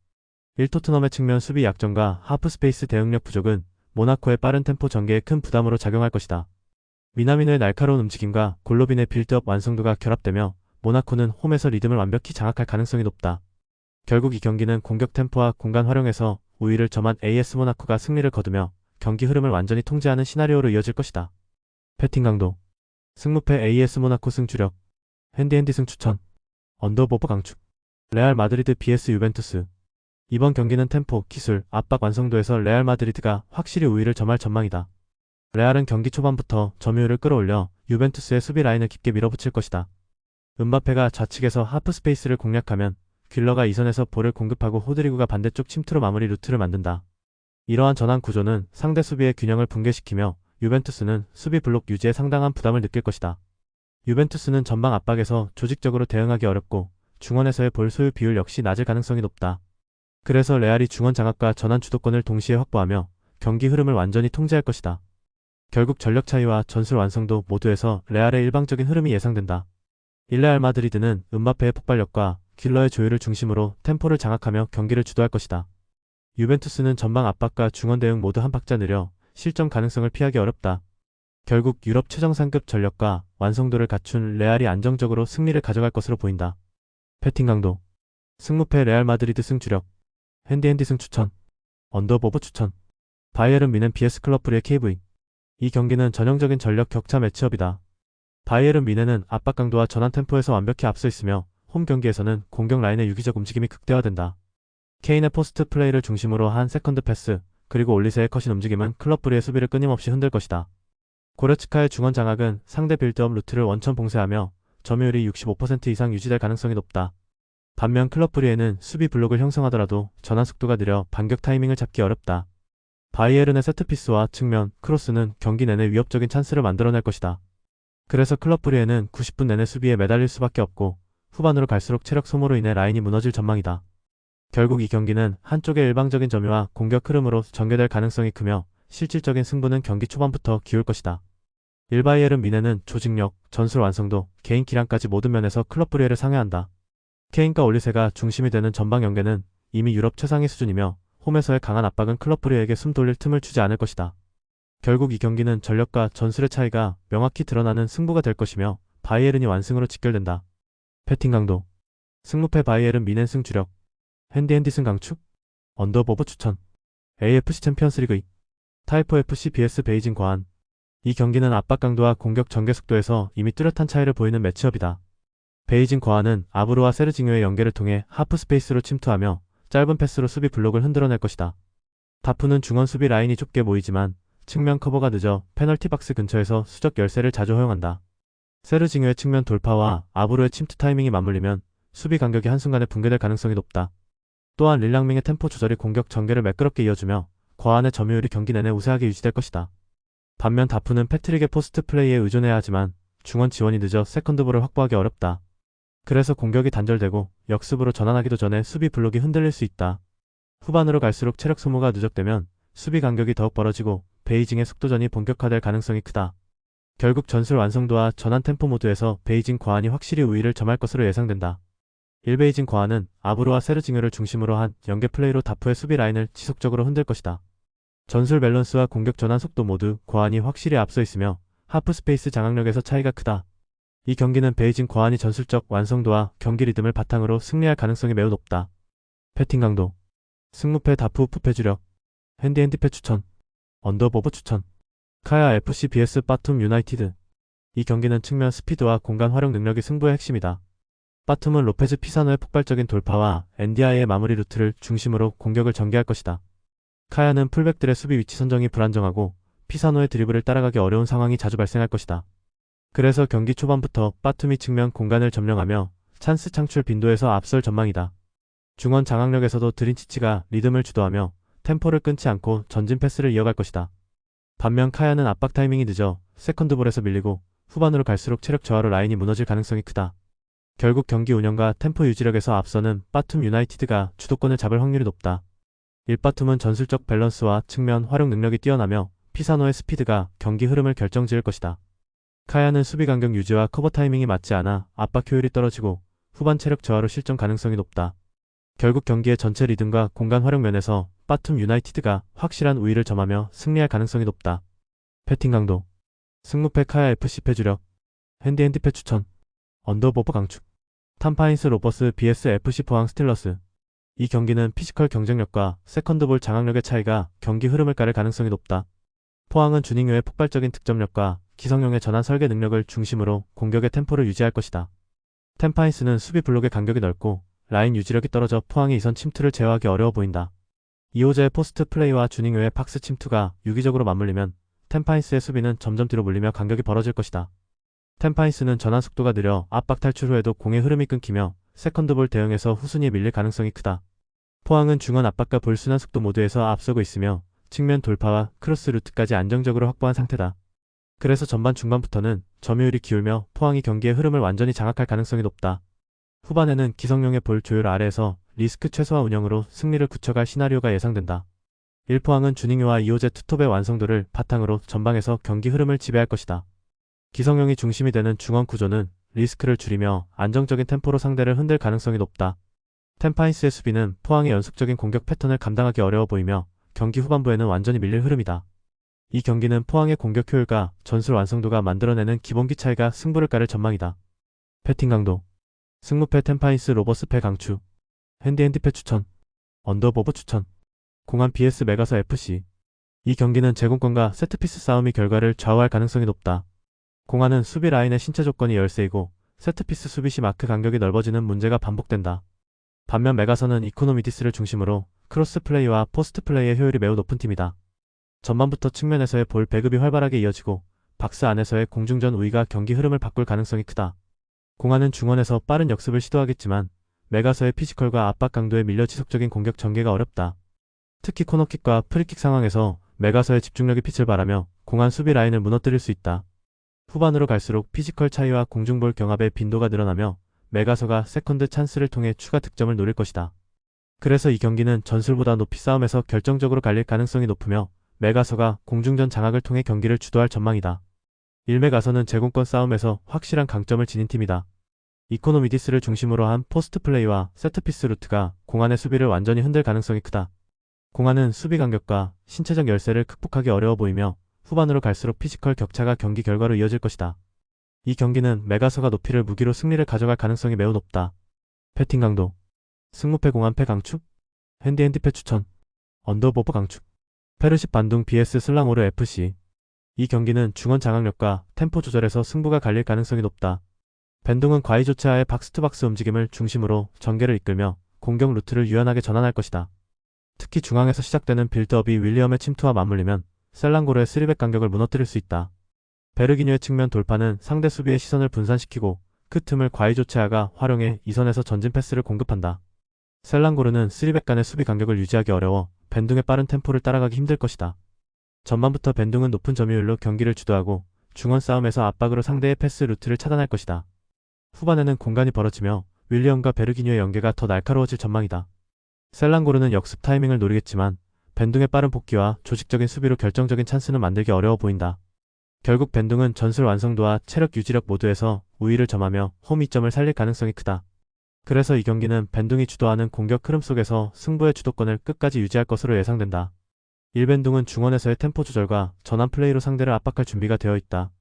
1토트넘의 측면 수비 약점과 하프스페이스 대응력 부족은 모나코의 빠른 템포 전개에 큰 부담으로 작용할 것이다. 미나미노의 날카로운 움직임과 골로빈의 빌드업 완성도가 결합되며 모나코는 홈에서 리듬을 완벽히 장악할 가능성이 높다. 결국 이 경기는 공격 템포와 공간 활용에서 우위를 점한 AS 모나코가 승리를 거두며 경기 흐름을 완전히 통제하는 시나리오로 이어질 것이다. 패팅 강도, 승무패 AS 모나코 승주력, 핸디핸디 승 추천, 언더버버 강축, 레알 마드리드 vs 유벤투스. 이번 경기는 템포, 기술, 압박 완성도에서 레알 마드리드가 확실히 우위를 점할 전망이다. 레알은 경기 초반부터 점유율을 끌어올려 유벤투스의 수비 라인을 깊게 밀어붙일 것이다. 음바페가 좌측에서 하프스페이스를 공략하면 귤러가 이선에서 볼을 공급하고 호드리구가 반대쪽 침투로 마무리 루트를 만든다. 이러한 전환 구조는 상대 수비의 균형을 붕괴시키며 유벤투스는 수비 블록 유지에 상당한 부담을 느낄 것이다. 유벤투스는 전방 압박에서 조직적으로 대응하기 어렵고 중원에서의 볼 소유 비율 역시 낮을 가능성이 높다. 그래서 레알이 중원 장악과 전환 주도권을 동시에 확보하며 경기 흐름을 완전히 통제할 것이다. 결국 전력 차이와 전술 완성도 모두에서 레알의 일방적인 흐름이 예상된다. 레알 마드리드는 음바페의 폭발력과 귤러의 조율을 중심으로 템포를 장악하며 경기를 주도할 것이다. 유벤투스는 전방 압박과 중원 대응 모두 한 박자 느려 실점 가능성을 피하기 어렵다. 결국 유럽 최정상급 전력과 완성도를 갖춘 레알이 안정적으로 승리를 가져갈 것으로 보인다. 패팅 강도, 승무패 레알 마드리드 승주력, 핸디핸디 승 추천, 언더버버 추천, 바이에른 뮌헨 vs 클럽 브리의 KV. 이 경기는 전형적인 전력 격차 매치업이다. 바이에른 뮌헨은 압박 강도와 전환 템포에서 완벽히 앞서 있으며 홈 경기에서는 공격 라인의 유기적 움직임이 극대화된다. 케인의 포스트 플레이를 중심으로 한 세컨드 패스, 그리고 올리세의 컷인 움직임은 클럽 브리의 수비를 끊임없이 흔들 것이다. 고레츠카의 중원 장악은 상대 빌드업 루트를 원천 봉쇄하며 점유율이 65% 이상 유지될 가능성이 높다. 반면 클럽 브리에는 수비 블록을 형성하더라도 전환 속도가 느려 반격 타이밍을 잡기 어렵다. 바이에른의 세트피스와 측면, 크로스는 경기 내내 위협적인 찬스를 만들어낼 것이다. 그래서 클럽 브리에는 90분 내내 수비에 매달릴 수밖에 없고 후반으로 갈수록 체력 소모로 인해 라인이 무너질 전망이다. 결국 이 경기는 한쪽의 일방적인 점유와 공격 흐름으로 전개될 가능성이 크며 실질적인 승부는 경기 초반부터 기울 것이다. 바이에른 뮌헨은 조직력, 전술 완성도, 개인 기량까지 모든 면에서 클럽 브리에를 상회한다. 케인과 올리세가 중심이 되는 전방 연계는 이미 유럽 최상의 수준이며 홈에서의 강한 압박은 클럽 브리에에게 숨 돌릴 틈을 주지 않을 것이다. 결국 이 경기는 전력과 전술의 차이가 명확히 드러나는 승부가 될 것이며 바이에른이 완승으로 직결된다. 패팅 강도, 승무패 바이에른 뮌헨 승주력, 핸디핸디 승 강축, 언더버버 추천, AFC 챔피언스 리그 2, 타이포 FC vs 베이징 과한. 이 경기는 압박 강도와 공격 전개 속도에서 이미 뚜렷한 차이를 보이는 매치업이다. 베이징 과한은 아브르와 세르징요의 연계를 통해 하프 스페이스로 침투하며 짧은 패스로 수비 블록을 흔들어낼 것이다. 다프는 중원 수비 라인이 좁게 모이지만 측면 커버가 늦어 페널티 박스 근처에서 수적 열세를 자주 허용한다. 세르징요의 측면 돌파와 아브르의 침투 타이밍이 맞물리면 수비 간격이 한순간에 붕괴될 가능성이 높다. 또한 릴랑밍의 템포 조절이 공격 전개를 매끄럽게 이어주며 과한의 점유율이 경기 내내 우세하게 유지될 것이다. 반면 다프는 패트릭의 포스트 플레이에 의존해야 하지만 중원 지원이 늦어 세컨드볼을 확보하기 어렵다. 그래서 공격이 단절되고 역습으로 전환하기도 전에 수비 블록이 흔들릴 수 있다. 후반으로 갈수록 체력 소모가 누적되면 수비 간격이 더욱 벌어지고 베이징의 속도전이 본격화될 가능성이 크다. 결국 전술 완성도와 전환 템포 모두에서 베이징 과한이 확실히 우위를 점할 것으로 예상된다. 베이징 과한은 아브르와 세르징요를 중심으로 한 연계 플레이로 다프의 수비 라인을 지속적으로 흔들 것이다. 전술 밸런스와 공격 전환 속도 모두 고안이 확실히 앞서 있으며 하프스페이스 장악력에서 차이가 크다. 이 경기는 베이징 고안이 전술적 완성도와 경기 리듬을 바탕으로 승리할 가능성이 매우 높다. 패팅 강도, 승무패 다프 후프패 주력, 핸디패 추천, 언더보버 추천, 카야 FC vs 빠툼 유나이티드. 이 경기는 측면 스피드와 공간 활용 능력이 승부의 핵심이다. 빠툼은 로페즈 피사노의 폭발적인 돌파와 NDI의 마무리 루트를 중심으로 공격을 전개할 것이다. 카야는 풀백들의 수비 위치 선정이 불안정하고 피사노의 드리블을 따라가기 어려운 상황이 자주 발생할 것이다. 그래서 경기 초반부터 빠툼이 측면 공간을 점령하며 찬스 창출 빈도에서 앞설 전망이다. 중원 장악력에서도 드린치치가 리듬을 주도하며 템포를 끊지 않고 전진 패스를 이어갈 것이다. 반면 카야는 압박 타이밍이 늦어 세컨드볼에서 밀리고 후반으로 갈수록 체력 저하로 라인이 무너질 가능성이 크다. 결국 경기 운영과 템포 유지력에서 앞서는 빠툼 유나이티드가 주도권을 잡을 확률이 높다. 1빠툼은 전술적 밸런스와 측면 활용 능력이 뛰어나며 피사노의 스피드가 경기 흐름을 결정지을 것이다. 카야는 수비 간격 유지와 커버 타이밍이 맞지 않아 압박 효율이 떨어지고 후반 체력 저하로 실점 가능성이 높다. 결국 경기의 전체 리듬과 공간 활용 면에서 빠툼 유나이티드가 확실한 우위를 점하며 승리할 가능성이 높다. 패팅 강도, 승무패 카야 FC패 주력, 핸디패 추천, 언더보버 강축, 탐파인스 로버스 vs FC 포항 스틸러스. 이 경기는 피지컬 경쟁력과 세컨드볼 장악력의 차이가 경기 흐름을 가를 가능성이 높다. 포항은 주닝요의 폭발적인 득점력과 기성용의 전환 설계 능력을 중심으로 공격의 템포를 유지할 것이다. 템파인스는 수비 블록의 간격이 넓고 라인 유지력이 떨어져 포항의 이선 침투를 제어하기 어려워 보인다. 이호재의 포스트 플레이와 주닝요의 박스 침투가 유기적으로 맞물리면 템파인스의 수비는 점점 뒤로 물리며 간격이 벌어질 것이다. 템파인스는 전환 속도가 느려 압박 탈출 후에도 공의 흐름이 끊기며 세컨드볼 대응에서 후순위에 밀릴 가능성이 크다. 포항은 중원 압박과 볼순환 속도 모두에서 앞서고 있으며 측면 돌파와 크로스 루트까지 안정적으로 확보한 상태다. 그래서 전반 중반부터는 점유율이 기울며 포항이 경기의 흐름을 완전히 장악할 가능성이 높다. 후반에는 기성용의 볼 조율 아래에서 리스크 최소화 운영으로 승리를 굳혀갈 시나리오가 예상된다. 1포항은 주닝요와 이호재 투톱의 완성도를 바탕으로 전방에서 경기 흐름을 지배할 것이다. 기성용이 중심이 되는 중원 구조는 리스크를 줄이며 안정적인 템포로 상대를 흔들 가능성이 높다. 템파인스의 수비는 포항의 연속적인 공격 패턴을 감당하기 어려워 보이며 경기 후반부에는 완전히 밀릴 흐름이다. 이 경기는 포항의 공격 효율과 전술 완성도가 만들어내는 기본기 차이가 승부를 가를 전망이다. 패팅 강도, 승무패 템파인스 로버스패 강추, 핸디패 추천, 언더보버 추천, 공안 BS 메가서 FC. 이 경기는 제공권과 세트피스 싸움이 결과를 좌우할 가능성이 높다. 공안은 수비 라인의 신체 조건이 열세이고 세트피스 수비 시 마크 간격이 넓어지는 문제가 반복된다. 반면 메가서는 이코노미디스를 중심으로 크로스 플레이와 포스트 플레이의 효율이 매우 높은 팀이다. 전반부터 측면에서의 볼 배급이 활발하게 이어지고 박스 안에서의 공중전 우위가 경기 흐름을 바꿀 가능성이 크다. 공안은 중원에서 빠른 역습을 시도하겠지만 메가서의 피지컬과 압박 강도에 밀려 지속적인 공격 전개가 어렵다. 특히 코너킥과 프리킥 상황에서 메가서의 집중력이 빛을 발하며 공안 수비 라인을 무너뜨릴 수 있다. 후반으로 갈수록 피지컬 차이와 공중볼 경합의 빈도가 늘어나며 메가서가 세컨드 찬스를 통해 추가 득점을 노릴 것이다. 그래서 이 경기는 전술보다 높이 싸움에서 결정적으로 갈릴 가능성이 높으며 메가서가 공중전 장악을 통해 경기를 주도할 전망이다. 1메가서는 제공권 싸움에서 확실한 강점을 지닌 팀이다. 이코노미디스를 중심으로 한 포스트 플레이와 세트피스 루트가 공안의 수비를 완전히 흔들 가능성이 크다. 공안은 수비 간격과 신체적 열세를 극복하기 어려워 보이며 후반으로 갈수록 피지컬 격차가 경기 결과로 이어질 것이다. 이 경기는 메가서가 높이를 무기로 승리를 가져갈 가능성이 매우 높다. 패팅 강도, 승무패 공안패 강축, 핸디패 추천, 언더보버 강축, 페르십 반둥 vs 슬랑오르 FC. 이 경기는 중원 장악력과 템포 조절에서 승부가 갈릴 가능성이 높다. 밴둥은 과이 조치하의 박스투박스 움직임을 중심으로 전개를 이끌며 공격 루트를 유연하게 전환할 것이다. 특히 중앙에서 시작되는 빌드업이 윌리엄의 침투와 맞물리면 셀랑고르의 3백 간격을 무너뜨릴 수 있다. 베르기뉴의 측면 돌파는 상대 수비의 시선을 분산시키고 그 틈을 과이 조치아가 활용해 이선에서 전진 패스를 공급한다. 셀랑고르는 3백 간의 수비 간격을 유지하기 어려워 밴둥의 빠른 템포를 따라가기 힘들 것이다. 전반부터 밴둥은 높은 점유율로 경기를 주도하고 중원 싸움에서 압박으로 상대의 패스 루트를 차단할 것이다. 후반에는 공간이 벌어지며 윌리엄과 베르기뉴의 연계가 더 날카로워질 전망이다. 셀랑고르는 역습 타이밍을 노리겠지만 밴둥의 빠른 복귀와 조직적인 수비로 결정적인 찬스는 만들기 어려워 보인다. 결국 밴둥은 전술 완성도와 체력 유지력 모두에서 우위를 점하며 홈 이점을 살릴 가능성이 크다. 그래서 이 경기는 밴둥이 주도하는 공격 흐름 속에서 승부의 주도권을 끝까지 유지할 것으로 예상된다. 1밴둥은 중원에서의 템포 조절과 전환 플레이로 상대를 압박할 준비가 되어 있다.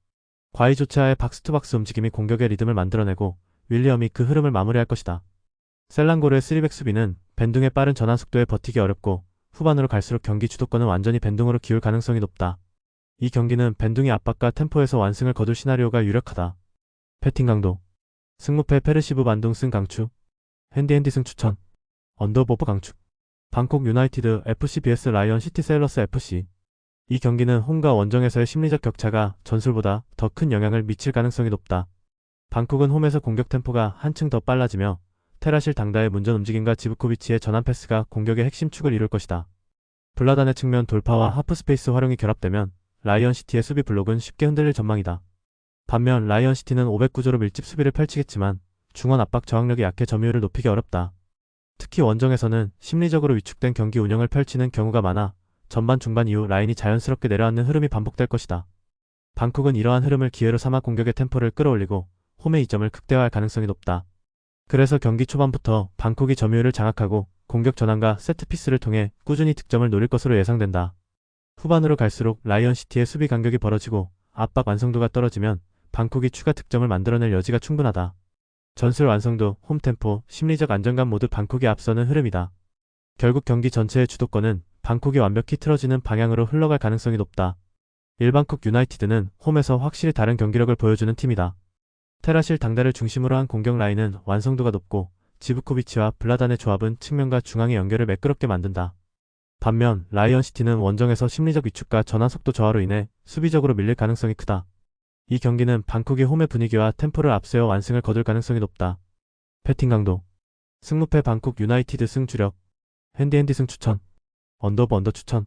과이조차의 박스투박스 움직임이 공격의 리듬을 만들어내고 윌리엄이 그 흐름을 마무리할 것이다. 셀랑고르의 3백 수비는 밴둥의 빠른 전환 속도에 버티기 어렵고 후반으로 갈수록 경기 주도권은 완전히 밴둥으로 기울 가능성이 높다. 이 경기는 밴둥이 압박과 템포에서 완승을 거둘 시나리오가 유력하다. 배팅 강도 승무패 페르시브 반둥 승 강추 핸디핸디 승 추천 언더보브 강추 방콕 유나이티드 FC vs 라이언 시티 셀러스 FC. 이 경기는 홈과 원정에서의 심리적 격차가 전술보다 더 큰 영향을 미칠 가능성이 높다. 방콕은 홈에서 공격 템포가 한층 더 빨라지며 테라실 당다의 문전 움직임과 지브코비치의 전환 패스가 공격의 핵심 축을 이룰 것이다. 블라단의 측면 돌파와 하프스페이스 활용이 결합되면 라이언 시티의 수비 블록은 쉽게 흔들릴 전망이다. 반면 라이언 시티는 500구조로 밀집 수비를 펼치겠지만 중원 압박 저항력이 약해 점유율을 높이기 어렵다. 특히 원정에서는 심리적으로 위축된 경기 운영을 펼치는 경우가 많아 전반 중반 이후 라인이 자연스럽게 내려앉는 흐름이 반복될 것이다. 방콕은 이러한 흐름을 기회로 삼아 공격의 템포를 끌어올리고 홈의 이점을 극대화할 가능성이 높다. 그래서 경기 초반부터 방콕이 점유율을 장악하고 공격 전환과 세트피스를 통해 꾸준히 득점을 노릴 것으로 예상된다. 후반으로 갈수록 라이언 시티의 수비 간격이 벌어지고 압박 완성도가 떨어지면 방콕이 추가 득점을 만들어낼 여지가 충분하다. 전술 완성도, 홈템포, 심리적 안정감 모두 방콕이 앞서는 흐름이다. 결국 경기 전체의 주도권은 방콕이 완벽히 틀어지는 방향으로 흘러갈 가능성이 높다. 일방콕 유나이티드는 홈에서 확실히 다른 경기력을 보여주는 팀이다. 테라실 당다를 중심으로 한 공격 라인은 완성도가 높고 지브코비치와 블라단의 조합은 측면과 중앙의 연결을 매끄럽게 만든다. 반면 라이언 시티는 원정에서 심리적 위축과 전환 속도 저하로 인해 수비적으로 밀릴 가능성이 크다. 이 경기는 방콕이 홈의 분위기와 템포를 앞세워 완승을 거둘 가능성이 높다. 배팅 강도 승무패 방콕 유나이티드 승 주력 핸디핸디 승 추천 언더브 언더 추천.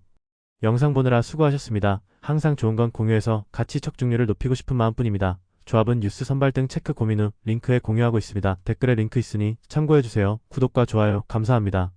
영상 보느라 수고하셨습니다. 항상 좋은 건 공유해서 같이 척중률을 높이고 싶은 마음뿐입니다. 조합은 뉴스 선발 등 체크 고민 후 링크에 공유하고 있습니다. 댓글에 링크 있으니 참고해주세요. 구독과 좋아요 감사합니다.